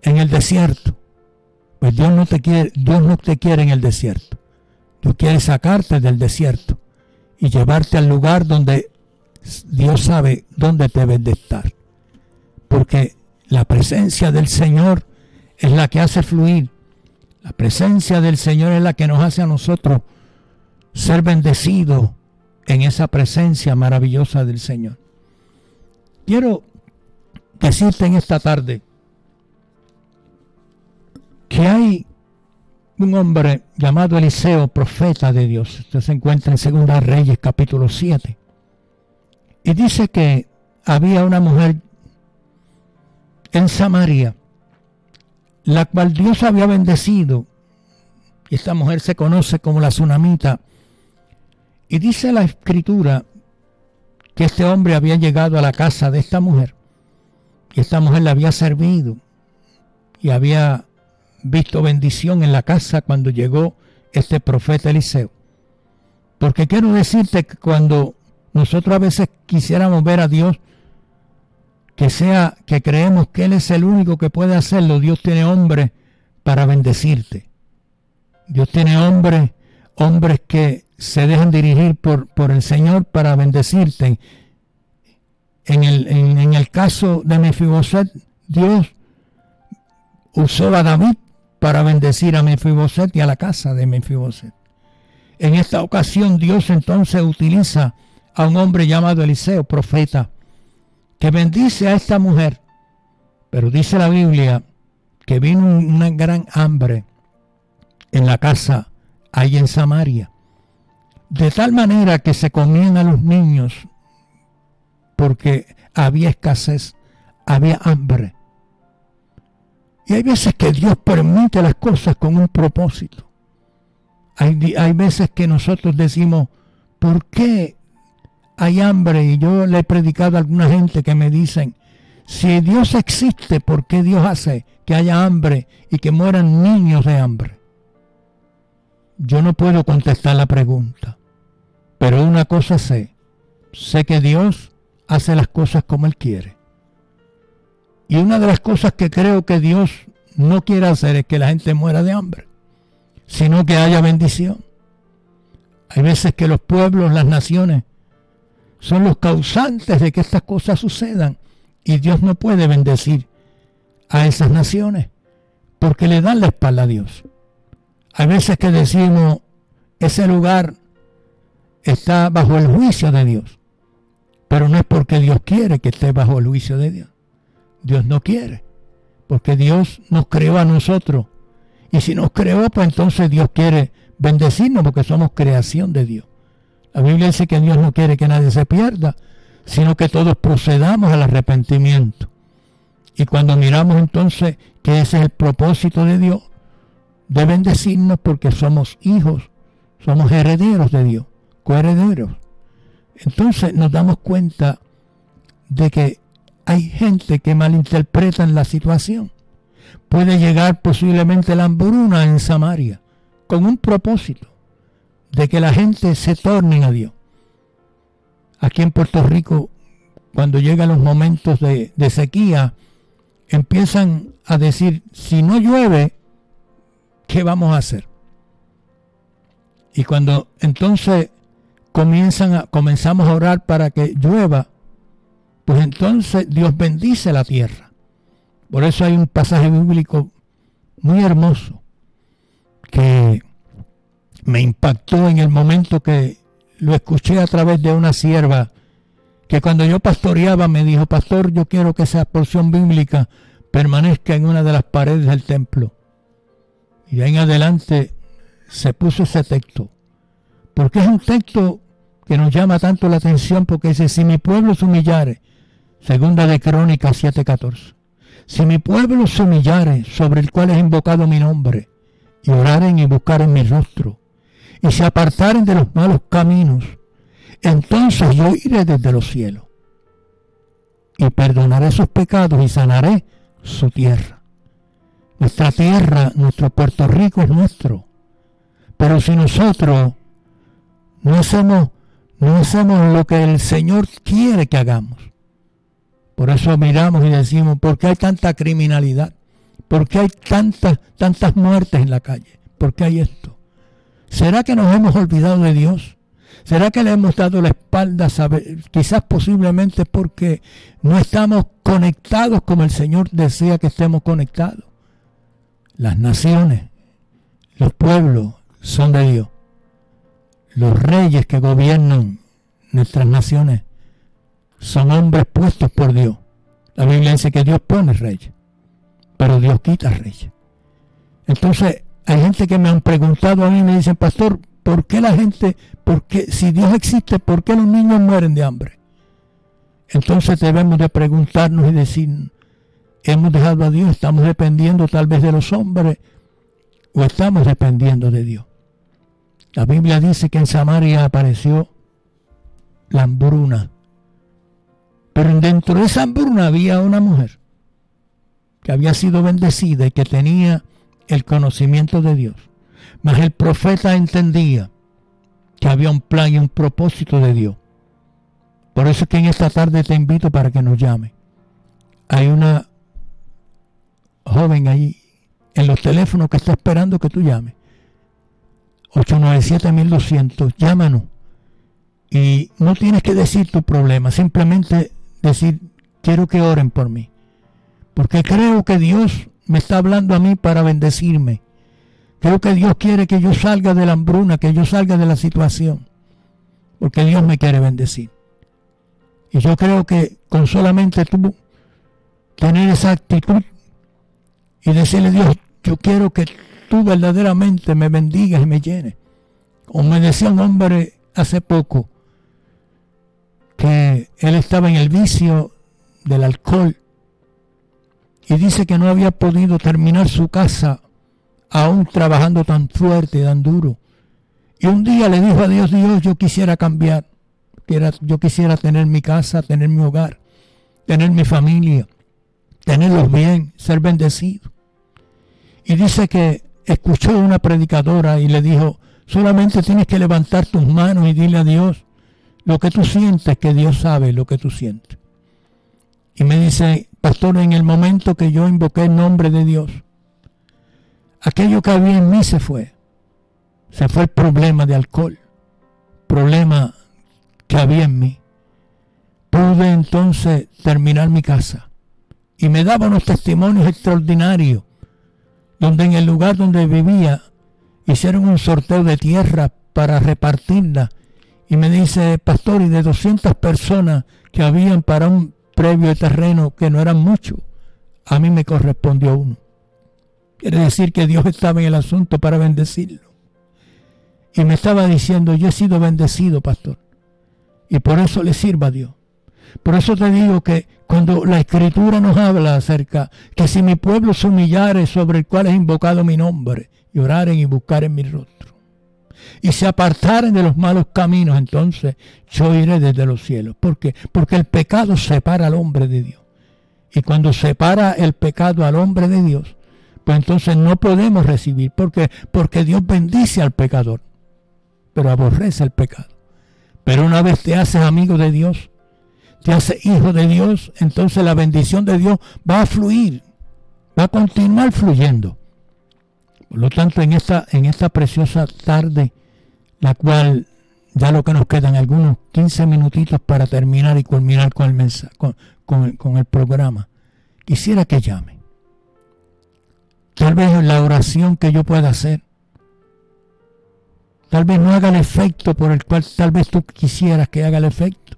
en el desierto, pues Dios no te quiere en el desierto. Dios quiere sacarte del desierto y llevarte al lugar donde Dios sabe dónde debes de estar. Porque la presencia del Señor es la que hace fluir La presencia del Señor es la que nos hace a nosotros ser bendecidos en esa presencia maravillosa del Señor. Quiero decirte en esta tarde que hay un hombre llamado Eliseo, profeta de Dios. Esto se encuentra en 2 Reyes capítulo 7. Y dice que había una mujer en Samaria, la cual Dios había bendecido. Y esta mujer se conoce como la Sunamita. Y dice la Escritura que este hombre había llegado a la casa de esta mujer. Y esta mujer le había servido. Y había visto bendición en la casa cuando llegó este profeta Eliseo. Porque quiero decirte que cuando nosotros a veces quisiéramos ver a Dios, que creemos que Él es el único que puede hacerlo, Dios tiene hombres para bendecirte. Dios tiene hombres que se dejan dirigir por el Señor para bendecirte. En el caso de Mefiboset, Dios usó a David para bendecir a Mefiboset y a la casa de Mefiboset. En esta ocasión Dios entonces utiliza a un hombre llamado Eliseo, profeta, que bendice a esta mujer. Pero dice la Biblia que vino una gran hambre en la casa ahí en Samaria, de tal manera que se comían a los niños porque había escasez, había hambre. Y hay veces que Dios permite las cosas con un propósito. Hay veces que nosotros decimos, ¿por qué hay hambre? Y yo le he predicado a alguna gente que me dicen, si Dios existe, ¿por qué Dios hace que haya hambre y que mueran niños de hambre? Yo no puedo contestar la pregunta, pero una cosa sé que Dios hace las cosas como Él quiere. Y una de las cosas que creo que Dios no quiere hacer es que la gente muera de hambre, sino que haya bendición. Hay veces que los pueblos, las naciones, son los causantes de que estas cosas sucedan, y Dios no puede bendecir a esas naciones porque le dan la espalda a Dios. Hay veces que decimos, ese lugar está bajo el juicio de Dios, pero no es porque Dios quiere que esté bajo el juicio de Dios. Dios no quiere, porque Dios nos creó a nosotros, y si nos creó, pues entonces Dios quiere bendecirnos porque somos creación de Dios. La Biblia dice que Dios no quiere que nadie se pierda, sino que todos procedamos al arrepentimiento. Y cuando miramos entonces que ese es el propósito de Dios, de bendecirnos porque somos hijos, somos herederos de Dios, coherederos. Entonces nos damos cuenta de que hay gente que malinterpreta la situación. Puede llegar posiblemente la hambruna en Samaria con un propósito de que la gente se torne a Dios. Aquí en Puerto Rico, cuando llegan los momentos de sequía, empiezan a decir, si no llueve, ¿qué vamos a hacer? Y cuando entonces comenzamos a orar para que llueva, pues entonces Dios bendice la tierra. Por eso hay un pasaje bíblico muy hermoso que me impactó en el momento que lo escuché a través de una sierva que cuando yo pastoreaba me dijo, pastor, yo quiero que esa porción bíblica permanezca en una de las paredes del templo. Y de ahí en adelante se puso ese texto, porque es un texto que nos llama tanto la atención, porque dice, si mi pueblo se humillare, 2 de Crónicas 7:14, si mi pueblo se humillare, sobre el cual es invocado mi nombre, y oraren y buscaren mi rostro, y se apartaren de los malos caminos, entonces yo iré desde los cielos, y perdonaré sus pecados y sanaré su tierra. Nuestra tierra, nuestro Puerto Rico es nuestro, pero si nosotros no hacemos lo que el Señor quiere que hagamos, por eso miramos y decimos, ¿por qué hay tanta criminalidad? ¿Por qué hay tantas muertes en la calle? ¿Por qué hay esto? ¿Será que nos hemos olvidado de Dios? ¿Será que le hemos dado la espalda? Quizás posiblemente porque no estamos conectados como el Señor desea que estemos conectados. Las naciones Los pueblos son de Dios. Los reyes que gobiernan nuestras naciones son hombres puestos por Dios. La Biblia dice que Dios pone reyes, pero Dios quita reyes. Entonces, hay gente que me han preguntado a mí, me dicen, pastor, ¿por qué la gente, si Dios existe, por qué los niños mueren de hambre? Entonces debemos de preguntarnos y decir, ¿hemos dejado a Dios? ¿Estamos dependiendo tal vez de los hombres o estamos dependiendo de Dios? La Biblia dice que en Samaria apareció la hambruna, pero dentro de esa hambruna había una mujer que había sido bendecida y que tenía el conocimiento de Dios. Mas el profeta entendía que había un plan y un propósito de Dios. Por eso es que en esta tarde te invito para que nos llame. Hay una joven ahí en los teléfonos que está esperando que tú llames. 897-1200, llámanos. Y no tienes que decir tu problema, simplemente decir, quiero que oren por mí. Porque creo que Dios me está hablando a mí para bendecirme. Creo que Dios quiere que yo salga de la hambruna, que yo salga de la situación. Porque Dios me quiere bendecir. Y yo creo que con solamente tú tener esa actitud y decirle a Dios, yo quiero que tú verdaderamente me bendigas y me llenes. Como me decía un hombre hace poco, que él estaba en el vicio del alcohol y dice que no había podido terminar su casa aún trabajando tan fuerte y tan duro. Y un día le dijo a Dios, Dios, yo quisiera cambiar. Yo quisiera tener mi casa, tener mi hogar, tener mi familia, tenerlos bien, ser bendecido. Y dice que escuchó a una predicadora y le dijo, solamente tienes que levantar tus manos y dile a Dios lo que tú sientes, que Dios sabe lo que tú sientes. Y me dice, pastor, en el momento que yo invoqué el nombre de Dios, aquello que había en mí se fue. Se fue el problema de alcohol, problema que había en mí. Pude entonces terminar mi casa. Y me daba unos testimonios extraordinarios, donde en el lugar donde vivía, hicieron un sorteo de tierra para repartirla. Y me dice, pastor, y de 200 personas que habían para un previo de terreno, que no eran muchos, a mí me correspondió uno. Quiere decir que Dios estaba en el asunto para bendecirlo. Y me estaba diciendo, yo he sido bendecido, pastor. Y por eso le sirva a Dios. Por eso te digo que cuando la Escritura nos habla acerca que si mi pueblo se humillare, sobre el cual es invocado mi nombre, y oraren y buscaren mi rostro, y se apartaren de los malos caminos, entonces yo iré desde los cielos. ¿Por qué? Porque el pecado separa al hombre de Dios. Y cuando separa el pecado al hombre de Dios, pues entonces no podemos recibir. ¿Por qué? Porque Dios bendice al pecador, pero aborrece el pecado. Pero una vez te haces amigo de Dios, te haces hijo de Dios, entonces la bendición de Dios va a fluir, va a continuar fluyendo. Por lo tanto, en esta preciosa tarde, la cual ya lo que nos quedan algunos 15 minutitos para terminar y culminar con el mensaje, con el programa, quisiera que llame. Tal vez la oración que yo pueda hacer, tal vez no haga el efecto por el cual tal vez tú quisieras que haga el efecto.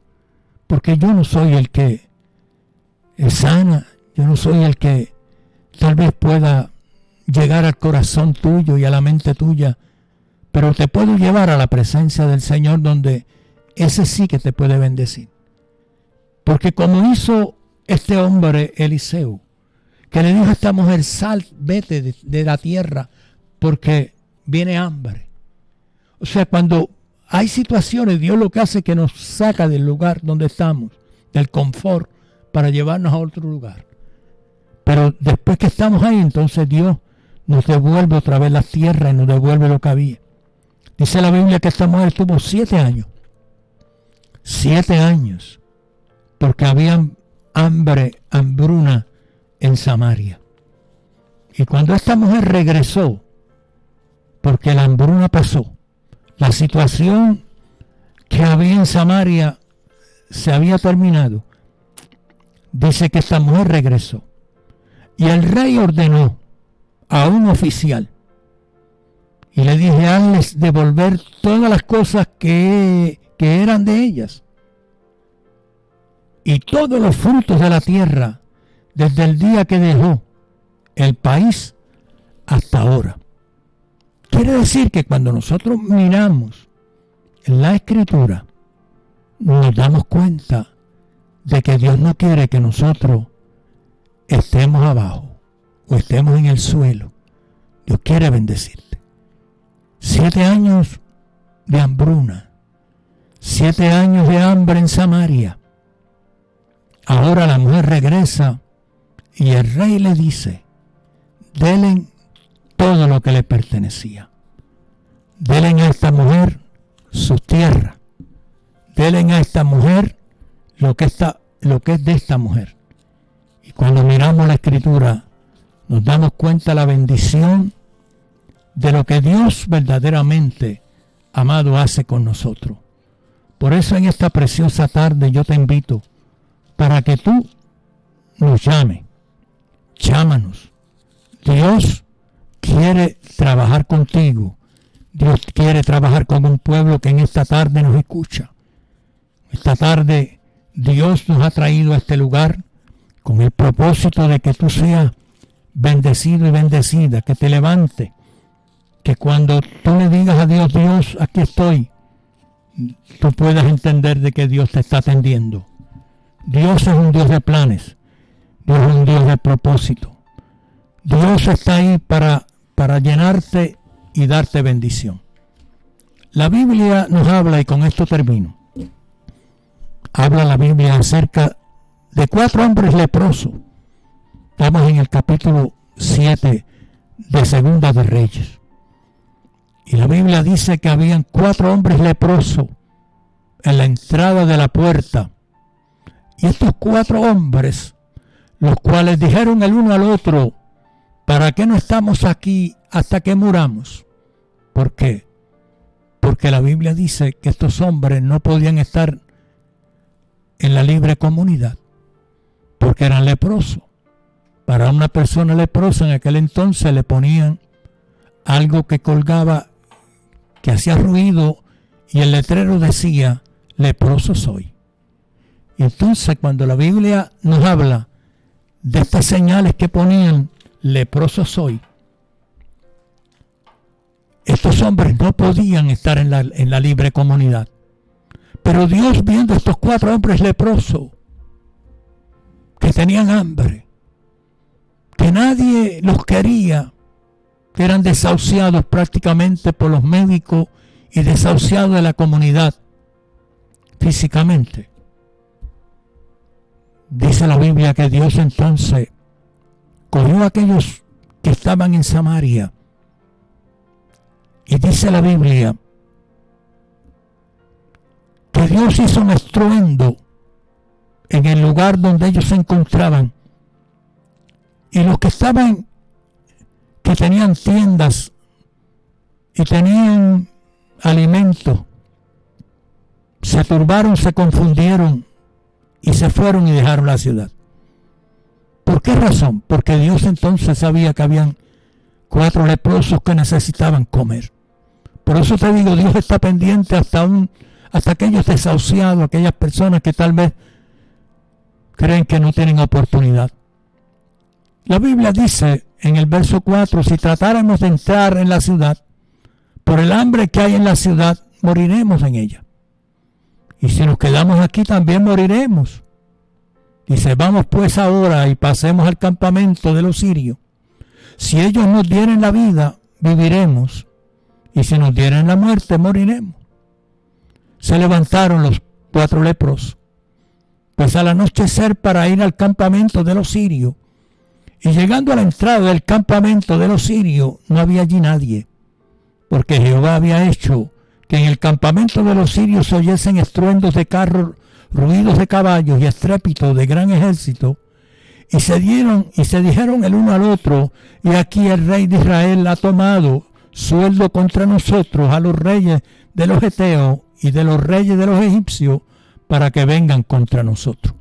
Porque yo no soy el que sana, yo no soy el que tal vez pueda llegar al corazón tuyo y a la mente tuya, pero te puedo llevar a la presencia del Señor, donde ese sí que te puede bendecir. Porque como hizo este hombre Eliseo, que le dijo a esta mujer, sal, vete de la tierra, porque viene hambre. O sea, cuando hay situaciones, Dios lo que hace es que nos saca del lugar donde estamos, del confort, para llevarnos a otro lugar. Pero después que estamos ahí, entonces Dios nos devuelve otra vez la tierra y nos devuelve lo que había. Dice la Biblia que esta mujer tuvo 7 años. 7 años. Porque había hambruna en Samaria. Y cuando esta mujer regresó, porque la hambruna pasó, la situación que había en Samaria se había terminado, dice que esta mujer regresó. Y el rey ordenó a un oficial Y le dije, hazles devolver todas las cosas que eran de ellas. Y todos los frutos de la tierra, desde el día que dejó el país hasta ahora. Quiere decir que cuando nosotros miramos la Escritura, nos damos cuenta de que Dios no quiere que nosotros estemos abajo o estemos en el suelo. Dios quiere bendecirte. 7 años de hambruna, 7 años de hambre en Samaria. Ahora la mujer regresa y el rey le dice, denle todo lo que le pertenecía. Denle a esta mujer su tierra. Denle a esta mujer lo que es de esta mujer. Y cuando miramos la Escritura, nos damos cuenta de la bendición de lo que Dios verdaderamente, amado, hace con nosotros. Por eso en esta preciosa tarde yo te invito para que tú nos llames. Llámanos. Dios quiere trabajar contigo. Dios quiere trabajar con un pueblo que en esta tarde nos escucha. Esta tarde Dios nos ha traído a este lugar con el propósito de que tú seas bendecido y bendecida, que te levantes, que cuando tú le digas a Dios, Dios, aquí estoy, tú puedas entender de que Dios te está atendiendo. Dios es un Dios de planes, Dios es un Dios de propósito. Dios está ahí para llenarte y darte bendición. La Biblia nos habla, y con esto termino, habla la Biblia acerca de 4 hombres leprosos. Estamos en el capítulo 7 de Segunda de Reyes. Y la Biblia dice que habían 4 hombres leprosos en la entrada de la puerta. Y estos 4 hombres, los cuales dijeron el uno al otro, ¿para qué no estamos aquí hasta que muramos? ¿Por qué? Porque la Biblia dice que estos hombres no podían estar en la libre comunidad, porque eran leprosos. Para una persona leprosa en aquel entonces le ponían algo que colgaba, que hacía ruido, y el letrero decía, leproso soy. Y entonces cuando la Biblia nos habla de estas señales que ponían, leproso soy, estos hombres no podían estar en la libre comunidad. Pero Dios, viendo estos 4 hombres leprosos que tenían hambre, que nadie los quería, que eran desahuciados prácticamente por los médicos y desahuciados de la comunidad físicamente, dice la Biblia que Dios entonces cogió a aquellos que estaban en Samaria, y dice la Biblia que Dios hizo un estruendo en el lugar donde ellos se encontraban, y los que estaban, que tenían tiendas y tenían alimento, se turbaron, se confundieron y se fueron y dejaron la ciudad. ¿Por qué razón? Porque Dios entonces sabía que habían 4 leprosos que necesitaban comer. Por eso te digo, Dios está pendiente hasta aquellos desahuciados, aquellas personas que tal vez creen que no tienen oportunidad. La Biblia dice en el verso 4, si tratáramos de entrar en la ciudad, por el hambre que hay en la ciudad, moriremos en ella. Y si nos quedamos aquí, también moriremos. Dice, vamos pues ahora y pasemos al campamento de los sirios. Si ellos nos dieren la vida, viviremos. Y si nos dieren la muerte, moriremos. Se levantaron los 4 leprosos, pues al anochecer, para ir al campamento de los sirios. Y llegando a la entrada del campamento de los sirios, no había allí nadie, porque Jehová había hecho que en el campamento de los sirios se oyesen estruendos de carros, ruidos de caballos y estrépito de gran ejército. Y se dijeron el uno al otro, y aquí el rey de Israel ha tomado sueldo contra nosotros a los reyes de los heteos y de los reyes de los egipcios, para que vengan contra nosotros.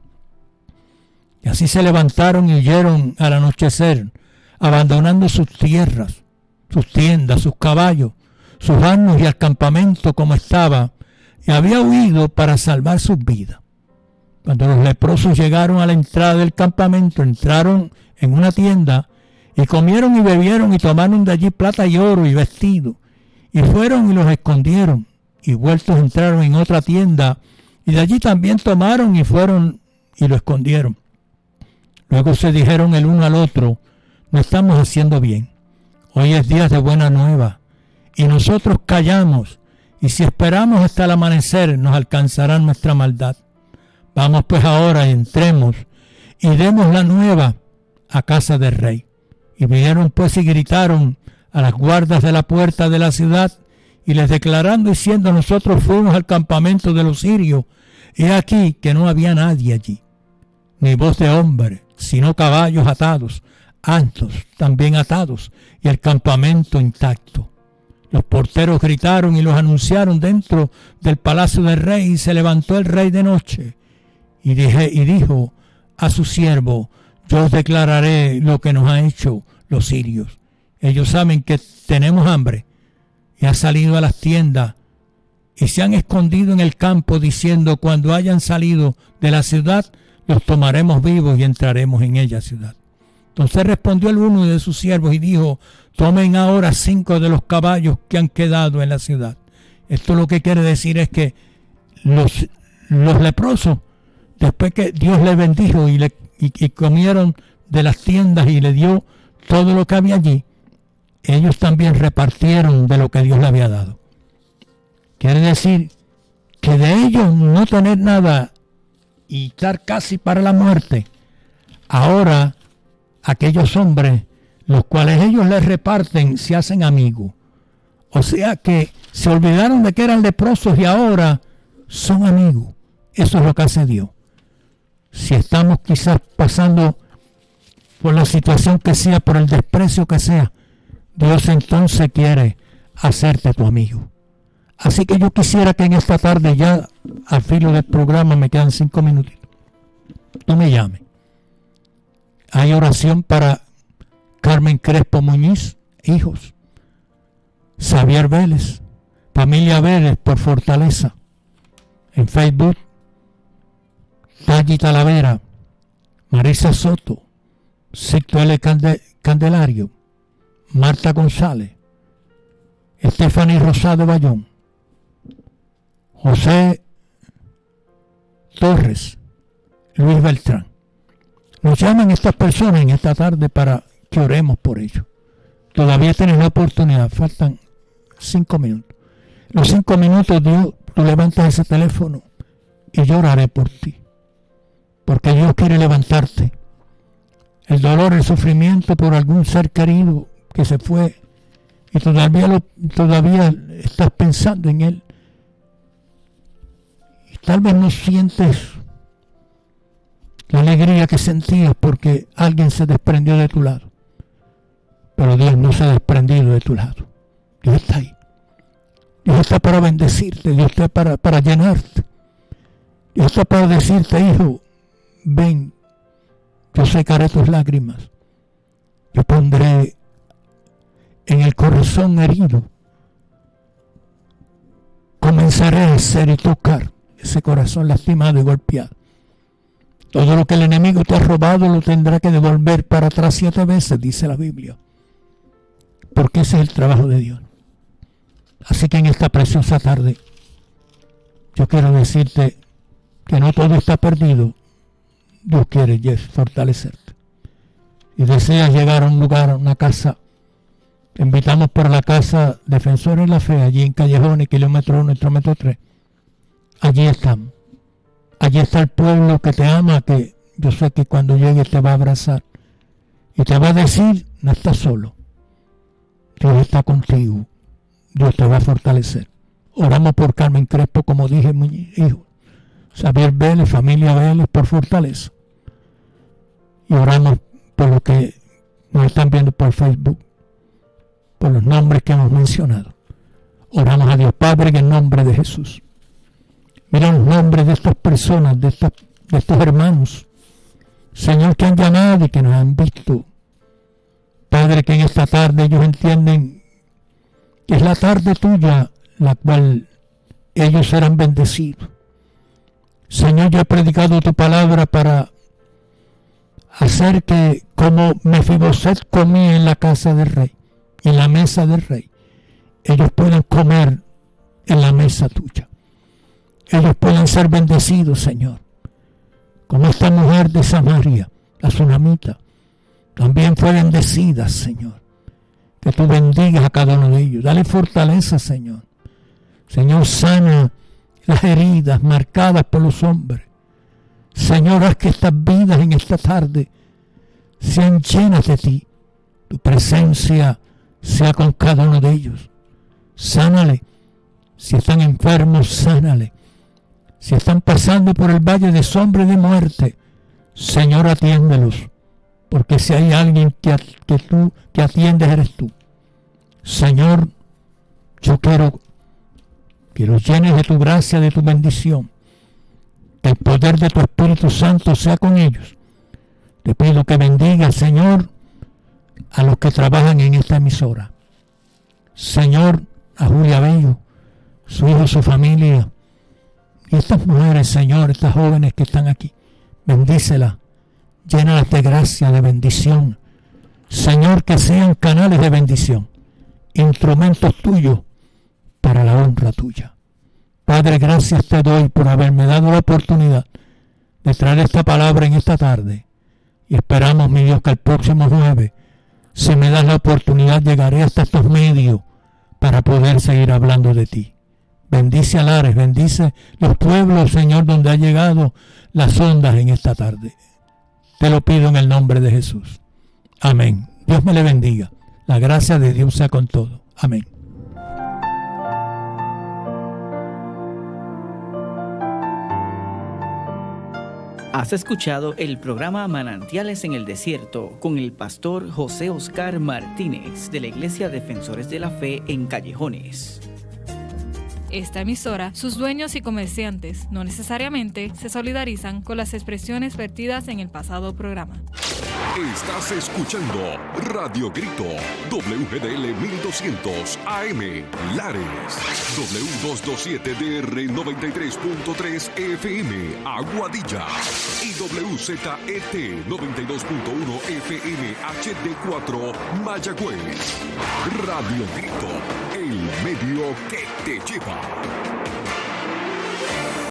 Y así se levantaron y huyeron al anochecer, abandonando sus tierras, sus tiendas, sus caballos, sus asnos y al campamento como estaba, y había huido para salvar sus vidas. Cuando los leprosos llegaron a la entrada del campamento, entraron en una tienda y comieron y bebieron y tomaron de allí plata y oro y vestido, y fueron y los escondieron, y vueltos entraron en otra tienda, y de allí también tomaron y fueron y lo escondieron. Luego se dijeron el uno al otro: no estamos haciendo bien. Hoy es día de buena nueva, y nosotros callamos, y si esperamos hasta el amanecer nos alcanzará nuestra maldad. Vamos pues ahora, entremos, y demos la nueva a casa del rey. Y vinieron pues y gritaron a las guardas de la puerta de la ciudad, y les declarando diciendo: nosotros fuimos al campamento de los sirios, y aquí que no había nadie allí, ni voz de hombre, sino caballos atados, asnos también atados, y el campamento intacto. Los porteros gritaron y los anunciaron dentro del palacio del rey, y se levantó el rey de noche, y dijo a su siervo: yo os declararé lo que nos han hecho los sirios. Ellos saben que tenemos hambre, y han salido a las tiendas, y se han escondido en el campo, diciendo: cuando hayan salido de la ciudad, los tomaremos vivos y entraremos en ella ciudad. Entonces respondió el uno de sus siervos y dijo: tomen ahora 5 de los caballos que han quedado en la ciudad. Esto lo que quiere decir es que los leprosos, después que Dios les bendijo y comieron de las tiendas y le dio todo lo que había allí, ellos también repartieron de lo que Dios le había dado. Quiere decir que de ellos no tener nada y estar casi para la muerte, ahora aquellos hombres, los cuales ellos les reparten, se hacen amigos. O sea que se olvidaron de que eran leprosos y ahora son amigos. Eso es lo que hace Dios. Si estamos quizás pasando por la situación que sea, por el desprecio que sea, Dios entonces quiere hacerte tu amigo. Así que yo quisiera que en esta tarde, ya al filo del programa, me quedan 5 minutitos, tú me llames. Hay oración para Carmen Crespo Muñiz, hijos. Xavier Vélez, familia Vélez por fortaleza. En Facebook, Talli Talavera, Marisa Soto, Sixto L. Candelario, Marta González, Stephanie Rosado Bayón, José Torres, Luis Beltrán. Nos llaman estas personas en esta tarde para que oremos por ellos. Todavía tienes la oportunidad, faltan 5 minutos. Los 5 minutos, Dios, tú levantas ese teléfono y yo oraré por ti. Porque Dios quiere levantarte. El dolor, el sufrimiento por algún ser querido que se fue y todavía estás pensando en él. Y tal vez no sientes la alegría que sentías porque alguien se desprendió de tu lado. Pero Dios no se ha desprendido de tu lado. Dios está ahí. Dios está para bendecirte. Dios está para llenarte. Dios está para decirte: hijo, ven, yo secaré tus lágrimas. Yo pondré en el corazón herido. Comenzaré a hacer y tocar ese corazón lastimado y golpeado. Todo lo que el enemigo te ha robado lo tendrá que devolver para atrás 7 veces, dice la Biblia. Porque ese es el trabajo de Dios. Así que en esta preciosa tarde, yo quiero decirte que no todo está perdido. Dios quiere fortalecerte. Y deseas llegar a un lugar, a una casa, te invitamos por la casa Defensores de la Fe, allí en Callejones, kilómetro 1, kilómetro 3. Allí estamos. Allí está el pueblo que te ama, que yo sé que cuando llegue te va a abrazar y te va a decir: no estás solo. Dios está contigo. Dios te va a fortalecer. Oramos por Carmen Crespo, como dije, mi hijo. Xavier Vélez, familia Vélez, por fortaleza. Y oramos por los que nos están viendo por Facebook, por los nombres que hemos mencionado. Oramos a Dios Padre en el nombre de Jesús. Mira los nombres de estas personas, de estos hermanos, Señor, que han llamado y que nos han visto. Padre, que en esta tarde ellos entienden que es la tarde tuya, la cual ellos serán bendecidos. Señor, yo he predicado tu palabra para hacer que, como Mefiboset comía en la casa del rey, en la mesa del rey, ellos puedan comer en la mesa tuya. Ellos puedan ser bendecidos, Señor. Como esta mujer de Samaria, la tsunamita, también fue bendecida, Señor. Que tú bendigas a cada uno de ellos. Dale fortaleza, Señor. Señor, sana las heridas marcadas por los hombres. Señor, haz que estas vidas en esta tarde sean llenas de ti. Tu presencia sea con cada uno de ellos. Sánale. Si están enfermos, sánale. Si están pasando por el valle de sombra y de muerte, Señor, atiéndelos. Porque si hay alguien que tú que atiendes, eres tú. Señor, yo quiero que los llenes de tu gracia, de tu bendición. Que el poder de tu Espíritu Santo sea con ellos. Te pido que bendiga, Señor, a los que trabajan en esta emisora. Señor, a Julia Bello, su hijo, su familia, y estas mujeres, Señor, estas jóvenes que están aquí, bendícelas, llénalas de gracia, de bendición. Señor, que sean canales de bendición, instrumentos tuyos para la honra tuya. Padre, gracias te doy por haberme dado la oportunidad de traer esta palabra en esta tarde. Y esperamos, mi Dios, que el próximo jueves, si me das la oportunidad, llegaré hasta estos medios para poder seguir hablando de ti. Bendice a Lares, bendice los pueblos, Señor, donde han llegado las ondas en esta tarde. Te lo pido en el nombre de Jesús. Amén. Dios me le bendiga. La gracia de Dios sea con todo. Amén. Has escuchado el programa Manantiales en el Desierto con el pastor José Oscar Martínez de la Iglesia Defensores de la Fe en Callejones. Esta emisora, sus dueños y comerciantes no necesariamente se solidarizan con las expresiones vertidas en el pasado programa. Estás escuchando Radio Grito, WGDL 1200 AM, Lares, W227DR 93.3 FM, Aguadilla, y WZET 92.1 FM HD4, Mayagüez. Radio Grito, el medio que te lleva.